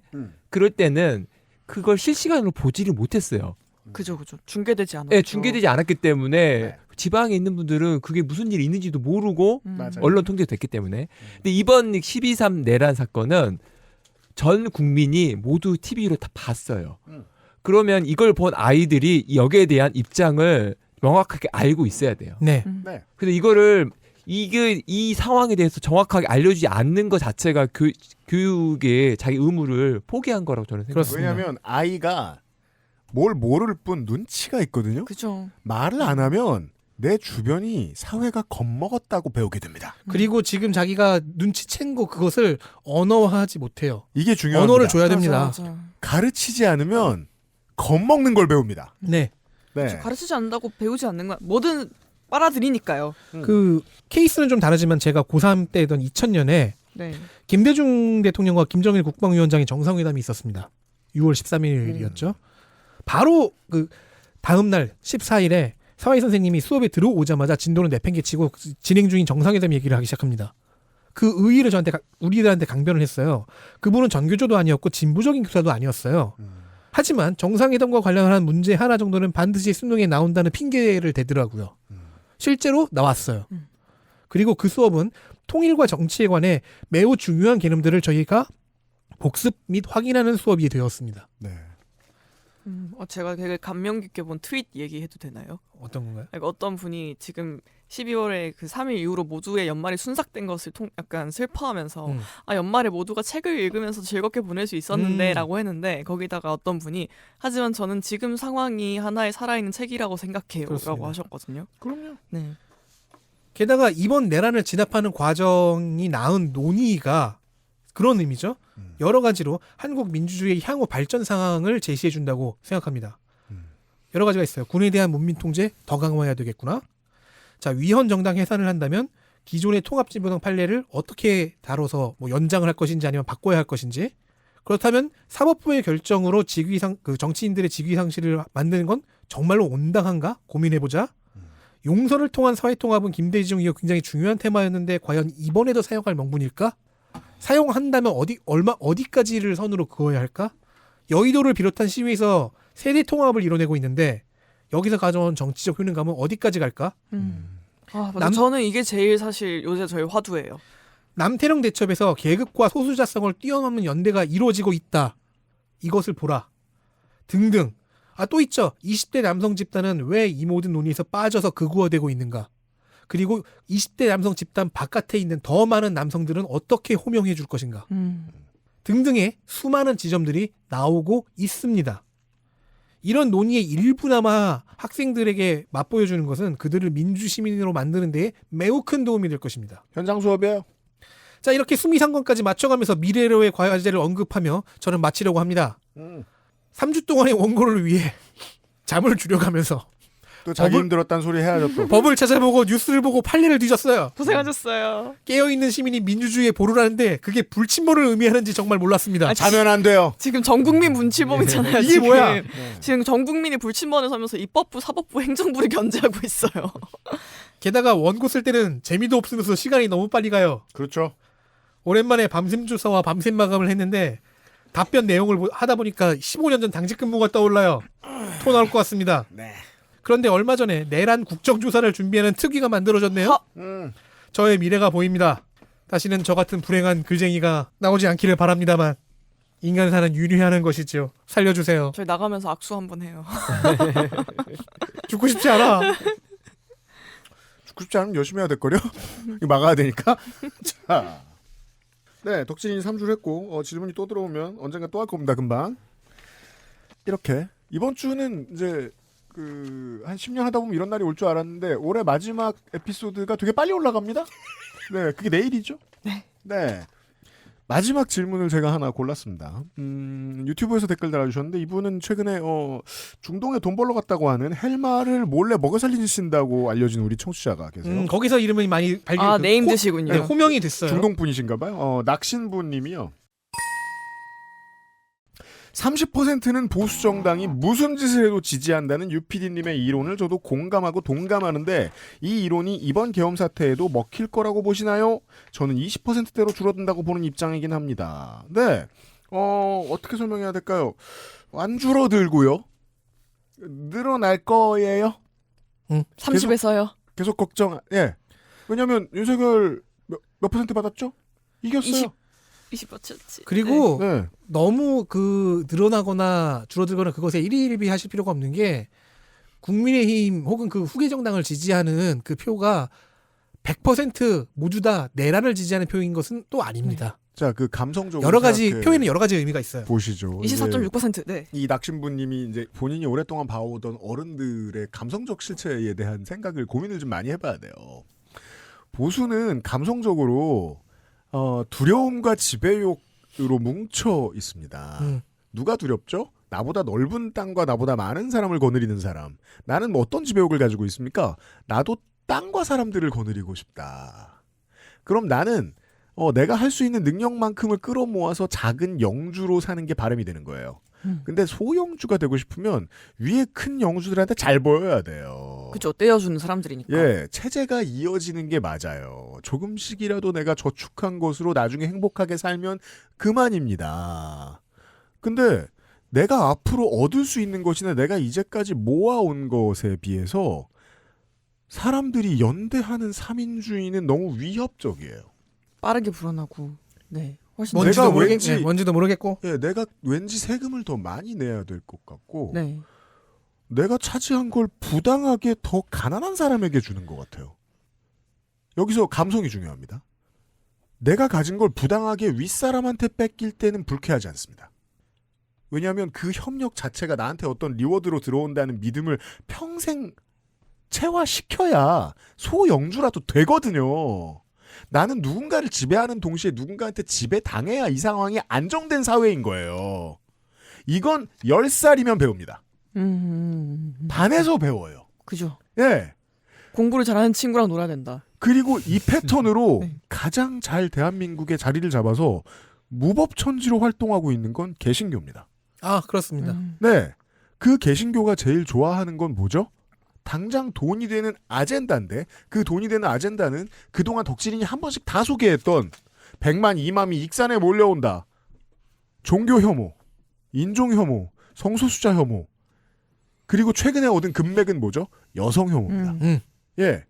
그럴 때는 그걸 실시간으로 보지를 못했어요.
그죠. 중계되지 않았죠.
네, 중계되지 않았기 때문에 지방에 있는 분들은 그게 무슨 일이 있는지도 모르고 언론 통제가 됐기 때문에. 근데 이번 12.3 내란 사건은 전 국민이 모두 TV로 다 봤어요. 그러면 이걸 본 아이들이 여기에 대한 입장을 명확하게 알고 있어야 돼요.
네.
네.
근데 이거를 이 상황에 대해서 정확하게 알려주지 않는 것 자체가 교육의 자기 의무를 포기한 거라고 저는 생각합니다.
왜냐하면 아이가 뭘 모를 뿐 눈치가 있거든요.
그죠.
말을 안 하면 내 주변이 사회가 겁먹었다고 배우게 됩니다.
그리고 지금 자기가 눈치챈 거 그것을 언어화하지 못해요.
이게 중요합니다.
언어를 줘야 됩니다.
맞아.
가르치지 않으면 겁먹는 걸 배웁니다.
네.
네.
가르치지 않는다고 배우지 않는 거야. 뭐든 빨아들이니까요.
그 케이스는 좀 다르지만 제가 고3 때던 2000년에
네.
김대중 대통령과 김정일 국방위원장의 정상회담이 있었습니다. 6월 13일이었죠. 바로 그 다음 날 14일에 사회 선생님이 수업에 들어오자마자 진도를 내팽개치고 진행 중인 정상회담 얘기를 하기 시작합니다. 그 의의를 우리들한테 강변을 했어요. 그분은 전교조도 아니었고 진보적인 교사도 아니었어요. 하지만 정상회담과 관련한 문제 하나 정도는 반드시 수능에 나온다는 핑계를 대더라고요. 실제로 나왔어요. 그리고 그 수업은 통일과 정치에 관해 매우 중요한 개념들을 저희가 복습 및 확인하는 수업이 되었습니다.
네.
제가 되게 감명 깊게 본 트윗 얘기해도 되나요?
어떤 건가요?
그러니까 어떤 분이 지금 12월에 그 3일 이후로 모두의 연말이 순삭된 것을 약간 슬퍼하면서 연말에 모두가 책을 읽으면서 즐겁게 보낼 수 있었는데 라고 했는데 거기다가 어떤 분이 하지만 저는 지금 상황이 하나의 살아있는 책이라고 생각해요
그렇습니다.
라고 하셨거든요.
그럼요.
네.
게다가 이번 내란을 진압하는 과정이 낳은 논의가 그런 의미죠. 여러 가지로 한국 민주주의의 향후 발전 상황을 제시해 준다고 생각합니다. 여러 가지가 있어요. 군에 대한 문민 통제 더 강화해야 되겠구나. 자, 위헌 정당 해산을 한다면 기존의 통합진보당 판례를 어떻게 다뤄서 뭐 연장을 할 것인지 아니면 바꿔야 할 것인지. 그렇다면 사법부의 결정으로 정치인들의 직위 상실을 만드는 건 정말로 온당한가 고민해보자. 용서를 통한 사회통합은 김대중 이후 굉장히 중요한 테마였는데 과연 이번에도 사용할 명분일까? 사용한다면 어디까지를 선으로 그어야 할까? 여의도를 비롯한 시위에서 세대 통합을 이뤄내고 있는데 여기서 가져온 정치적 효능감은 어디까지 갈까?
아, 맞아. 저는 이게 제일 사실 요새 저희 화두예요.
남태령 대첩에서 계급과 소수자성을 뛰어넘는 연대가 이루어지고 있다. 이것을 보라. 등등. 또 있죠. 20대 남성 집단은 왜 이 모든 논의에서 빠져서 극우화되고 있는가? 그리고 20대 남성 집단 바깥에 있는 더 많은 남성들은 어떻게 호명해 줄 것인가? 등등의 수많은 지점들이 나오고 있습니다. 이런 논의의 일부나마 학생들에게 맛보여주는 것은 그들을 민주시민으로 만드는 데에 매우 큰 도움이 될 것입니다.
현장 수업이에요.
자, 이렇게 수미상관까지 맞춰가면서 미래로의 과제를 언급하며 저는 마치려고 합니다. 3주 동안의 원고를 위해 잠을 줄여가면서
또 자기 힘들었다는 소리 해야죠 또.
법을 찾아보고 뉴스를 보고 판례를 뒤졌어요.
고생하셨어요.
깨어있는 시민이 민주주의에 보루라는데 그게 불침범을 의미하는지 정말 몰랐습니다.
자면 안 돼요.
지금 전국민 문치범이잖아요.
이게 뭐야?
지금 전국민이 불침범에 서면서 입법부, 사법부, 행정부를 견제하고 있어요.
게다가 원고 쓸 때는 재미도 없으면서 시간이 너무 빨리 가요.
그렇죠.
오랜만에 밤샘 조사와 밤샘 마감을 했는데 답변 내용을 하다 보니까 15년 전 당직 근무가 떠올라요. 토 나올 것 같습니다.
네.
그런데 얼마 전에 내란 국정조사를 준비하는 특위가 만들어졌네요. 저의 미래가 보입니다. 다시는 저 같은 불행한 글쟁이가 나오지 않기를 바랍니다만 인간사는 윤회하는 것이죠. 살려주세요.
저희 나가면서 악수 한번 해요.
죽고 싶지 않아.
죽고 싶지 않으면 열심히 해야 될 거려. 이거 막아야 되니까. 자, 네, 덕진이 3주를 했고 질문이 또 들어오면 언젠가 또 할 겁니다. 금방. 이렇게 이번 주는 이제 한 10년 하다 보면 이런 날이 올 줄 알았는데 올해 마지막 에피소드가 되게 빨리 올라갑니다. 네, 그게 내일이죠. 네. 마지막 질문을 제가 하나 골랐습니다. 유튜브에서 댓글 달아주셨는데 이분은 최근에 중동에 돈 벌러 갔다고 하는 헬마를 몰래 먹여 살리신다고 알려진 우리 청취자가 계세요.
거기서 이름이 많이 발견.
네임드시군요.
네, 호명이 됐어요.
중동 분이신가봐요. 낙신부님이요. 30%는 보수 정당이 무슨 짓을 해도 지지한다는 유PD님의 이론을 저도 공감하고 동감하는데 이 이론이 이번 계엄 사태에도 먹힐 거라고 보시나요? 저는 20%대로 줄어든다고 보는 입장이긴 합니다. 네, 어떻게 설명해야 될까요? 안 줄어들고요. 늘어날 거예요.
30에서요.
계속 걱정. 예. 왜냐하면 윤석열 몇 퍼센트 받았죠? 이겼어요.
20%치.
그리고 너무 늘어나거나 줄어들거나 그것에 일희일비 하실 필요가 없는 게 국민의힘 혹은 그 후계 정당을 지지하는 그 표가 100% 모두 다 내란을 지지하는 표인 것은 또 아닙니다.
자, 그 감성적으로
여러 가지 표에는 여러 가지 의미가 있어요.
보시죠.
24.6%. 네.
이 낙신부님이 이제 본인이 오랫동안 봐오던 어른들의 감성적 실체에 대한 생각을 고민을 좀 많이 해봐야 돼요. 보수는 감성적으로 두려움과 지배욕으로 뭉쳐 있습니다. 누가 두렵죠? 나보다 넓은 땅과 나보다 많은 사람을 거느리는 사람. 나는 뭐 어떤 지배욕을 가지고 있습니까? 나도 땅과 사람들을 거느리고 싶다. 그럼 나는 내가 할 수 있는 능력만큼을 끌어모아서 작은 영주로 사는 게 바람이 되는 거예요. 근데 소영주가 되고 싶으면 위에 큰 영주들한테 잘 보여야 돼요.
그죠. 떼어주는 사람들이니까.
예, 체제가 이어지는 게 맞아요. 조금씩이라도 내가 저축한 것으로 나중에 행복하게 살면 그만입니다. 근데 내가 앞으로 얻을 수 있는 것이나 내가 이제까지 모아온 것에 비해서 사람들이 연대하는 3인주의는 너무 위협적이에요.
빠르게 불어나고. 네.
뭔지도 모르겠고.
예, 내가 왠지 세금을 더 많이 내야 될 것 같고.
네.
내가 차지한 걸 부당하게 더 가난한 사람에게 주는 것 같아요. 여기서 감성이 중요합니다. 내가 가진 걸 부당하게 윗사람한테 뺏길 때는 불쾌하지 않습니다. 왜냐하면 그 협력 자체가 나한테 어떤 리워드로 들어온다는 믿음을 평생 체화시켜야 소영주라도 되거든요. 나는 누군가를 지배하는 동시에 누군가한테 지배당해야 이 상황이 안정된 사회인 거예요. 이건 10살이면 배웁니다. 반에서 배워요.
그죠.
예.
공부를 잘하는 친구랑 놀아야 된다.
그리고 이 패턴으로 가장 잘 대한민국의 자리를 잡아서 무법천지로 활동하고 있는 건 개신교입니다.
아, 그렇습니다.
네. 그 개신교가 제일 좋아하는 건 뭐죠? 당장 돈이 되는 아젠다인데 그 돈이 되는 아젠다는 그동안 덕질인이 한 번씩 다 소개했던 100만 2만이 익산에 몰려온다. 종교 혐오, 인종 혐오, 성소수자 혐오. 그리고 최근에 얻은 금맥은 뭐죠? 여성 혐오입니다. 예.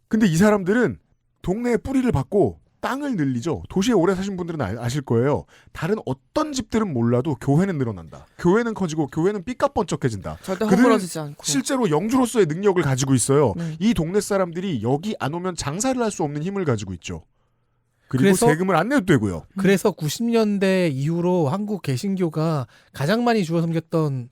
근데 이 사람들은 동네에 뿌리를 받고 땅을 늘리죠. 도시에 오래 사신 분들은 아실 거예요. 다른 어떤 집들은 몰라도 교회는 늘어난다. 교회는 커지고 교회는 삐까뻔쩍해진다.
절대
그들은
허물어지지 않고.
실제로 영주로서의 능력을 가지고 있어요.
네.
이 동네 사람들이 여기 안 오면 장사를 할 수 없는 힘을 가지고 있죠. 그리고
그래서-
세금을 안 내도 되고요.
그래서 90년대 이후로 한국 개신교가 가장 많이 주워 섬겼던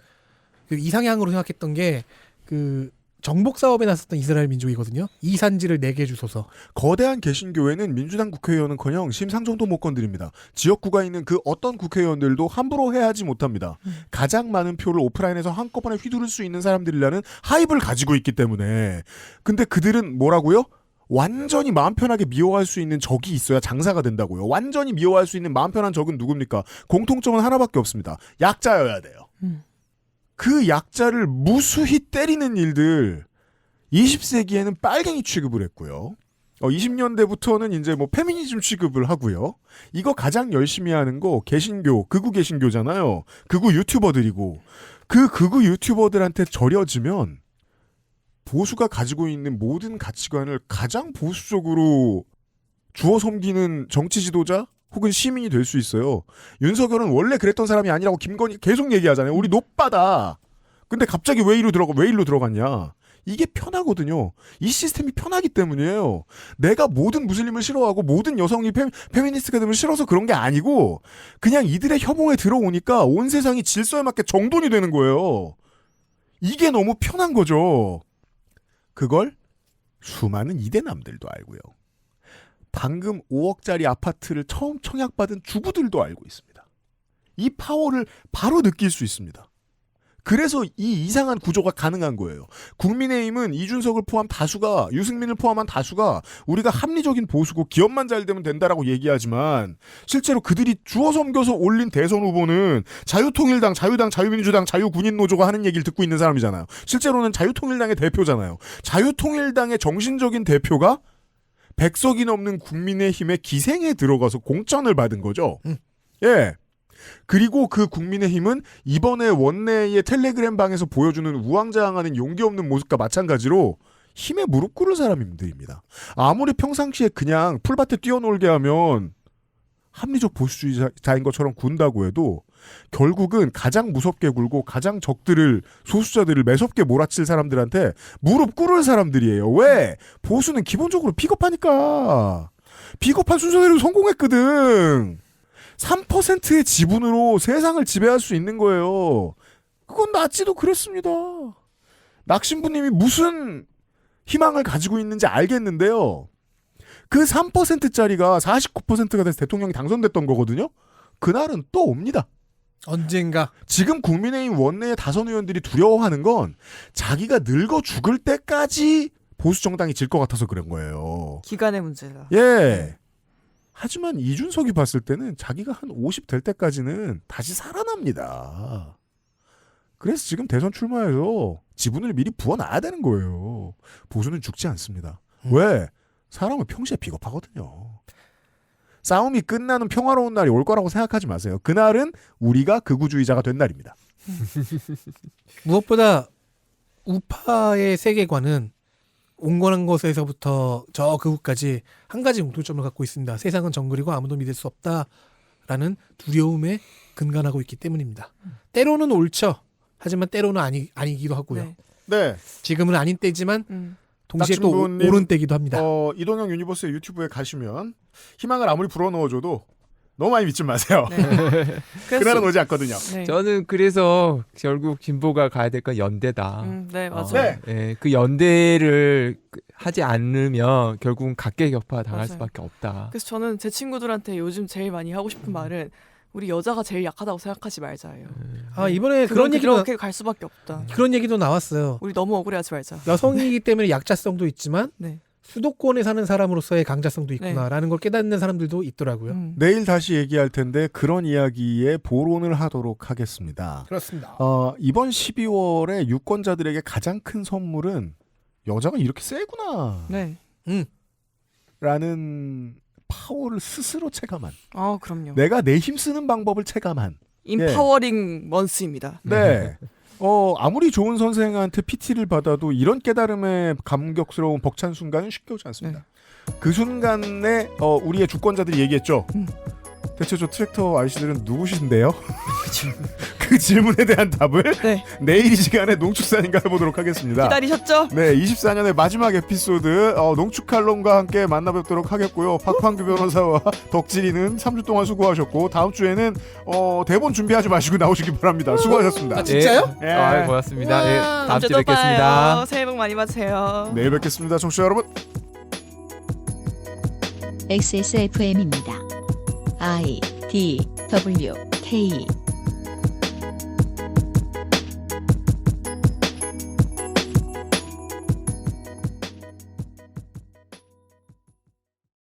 그 이상향으로 생각했던 게 그 정복 사업에 나섰던 이스라엘 민족이거든요. 이 산지를 4개 주소서.
거대한 개신교회는 민주당 국회의원은커녕 심상정도 못 건드립니다. 지역구가 있는 그 어떤 국회의원들도 함부로 해하지 못합니다. 가장 많은 표를 오프라인에서 한꺼번에 휘두를 수 있는 사람들이라는 하입을 가지고 있기 때문에. 근데 그들은 뭐라고요? 완전히 마음 편하게 미워할 수 있는 적이 있어야 장사가 된다고요. 완전히 미워할 수 있는 마음 편한 적은 누굽니까? 공통점은 하나밖에 없습니다. 약자여야 돼요. 그 약자를 무수히 때리는 일들 20세기에는 빨갱이 취급을 했고요. 20년대부터는 이제 뭐 페미니즘 취급을 하고요. 이거 가장 열심히 하는 거 개신교, 극우 개신교잖아요. 극우 유튜버들이고 그 극우 유튜버들한테 절여지면 보수가 가지고 있는 모든 가치관을 가장 보수적으로 주워 섬기는 정치 지도자 혹은 시민이 될 수 있어요. 윤석열은 원래 그랬던 사람이 아니라고 김건희가 계속 얘기하잖아요. 우리 노빠다. 근데 갑자기 왜 일로 들어갔냐. 이게 편하거든요. 이 시스템이 편하기 때문이에요. 내가 모든 무슬림을 싫어하고 모든 여성이 페미니스트가 되면 싫어서 그런 게 아니고 그냥 이들의 혐오에 들어오니까 온 세상이 질서에 맞게 정돈이 되는 거예요. 이게 너무 편한 거죠. 그걸 수많은 이대남들도 알고요. 방금 5억짜리 아파트를 처음 청약받은 주부들도 알고 있습니다. 이 파워를 바로 느낄 수 있습니다. 그래서 이 이상한 구조가 가능한 거예요. 국민의힘은 이준석을 포함 다수가, 유승민을 포함한 다수가 우리가 합리적인 보수고 기업만 잘 되면 된다라고 얘기하지만 실제로 그들이 주워 섬겨서 올린 대선 후보는 자유통일당, 자유당, 자유민주당, 자유군인노조가 하는 얘기를 듣고 있는 사람이잖아요. 실제로는 자유통일당의 대표잖아요. 자유통일당의 정신적인 대표가 100석이 넘는 국민의힘의 기생에 들어가서 공천을 받은 거죠. 예. 그리고 그 국민의힘은 이번에 원내의 텔레그램 방에서 보여주는 우왕좌왕하는 용기 없는 모습과 마찬가지로 힘에 무릎 꿇을 사람들입니다. 아무리 평상시에 그냥 풀밭에 뛰어놀게 하면 합리적 보수주의자인 것처럼 군다고 해도 결국은 가장 무섭게 굴고 가장 적들을 소수자들을 매섭게 몰아칠 사람들한테 무릎 꿇을 사람들이에요. 왜? 보수는 기본적으로 비겁하니까. 비겁한 순서대로 성공했거든. 3%의 지분으로 세상을 지배할 수 있는 거예요. 그건 나치도 그랬습니다. 낙신부님이 무슨 희망을 가지고 있는지 알겠는데요. 그 3%짜리가 49%가 돼서 대통령이 당선됐던 거거든요. 그날은 또 옵니다.
언젠가.
지금 국민의힘 원내의 다선 의원들이 두려워하는 건 자기가 늙어 죽을 때까지 보수 정당이 질 것 같아서 그런 거예요.
기간의 문제다.
예. 하지만 이준석이 봤을 때는 자기가 한 50 될 때까지는 다시 살아납니다. 그래서 지금 대선 출마해서 지분을 미리 부어놔야 되는 거예요. 보수는 죽지 않습니다. 왜? 사람은 평시에 비겁하거든요. 싸움이 끝나는 평화로운 날이 올 거라고 생각하지 마세요. 그날은 우리가 극우주의자가 된 날입니다.
무엇보다 우파의 세계관은 온건한 것에서부터 저 극우까지 한 가지 공통점을 갖고 있습니다. 세상은 정글이고 아무도 믿을 수 없다라는 두려움에 근간하고 있기 때문입니다. 때로는 옳죠. 하지만 때로는 아니기도 하고요.
네.
지금은 아닌 때지만 동시에 또
낙진부님,
옳은 때기도 합니다.
이동형 유니버스의 유튜브에 가시면 희망을 아무리 불어넣어줘도 너무 많이 믿지 마세요. 그날은 오지 않거든요.
네.
저는 그래서 결국 진보가 가야 될 건 연대다.
네, 맞아요.
예, 그 연대를 하지 않으면 결국은 각계격파 당할
맞아요.
수밖에 없다.
그래서 저는 제 친구들한테 요즘 제일 많이 하고 싶은 말은 우리 여자가 제일 약하다고 생각하지 말자예요.
아, 이번에 그런 얘기도
그렇게 갈 수밖에 없다.
그런 얘기도 나왔어요.
우리 너무 억울해하지 말자.
여성이기 때문에 약자성도 있지만
네.
수도권에 사는 사람으로서의 강자성도 있구나라는 걸 깨닫는 사람들도 있더라고요.
내일 다시 얘기할 텐데 그런 이야기에 보론을 하도록 하겠습니다.
그렇습니다.
이번 12월에 유권자들에게 가장 큰 선물은 여자가 이렇게 세구나.
네.
라는 파워를 스스로 체감한.
그럼요.
내가 내 힘 쓰는 방법을 체감한.
인파워링 먼스입니다.
네. 아무리 좋은 선생한테 PT를 받아도 이런 깨달음의 감격스러운 벅찬 순간은 쉽게 오지 않습니다. 그 순간에 우리의 주권자들이 얘기했죠. 대체 저 트랙터 아저씨들은 누구신데요? 그 질문에 대한 답을 내일 이 시간에 농축산인가 해보도록 하겠습니다.
기다리셨죠?
네, 24년의 마지막 에피소드 농축칼럼과 함께 만나뵙도록 하겠고요. 박판규 변호사와 덕질이는 3주 동안 수고하셨고 다음 주에는 대본 준비하지 마시고 나오시기 바랍니다. 수고하셨습니다.
진짜요? 네. 고맙습니다. 네, 다음 주에 뵙겠습니다.
봐요. 새해 복 많이 받으세요.
내일 뵙겠습니다. 청취자 여러분.
XSFM입니다. I, D, W, K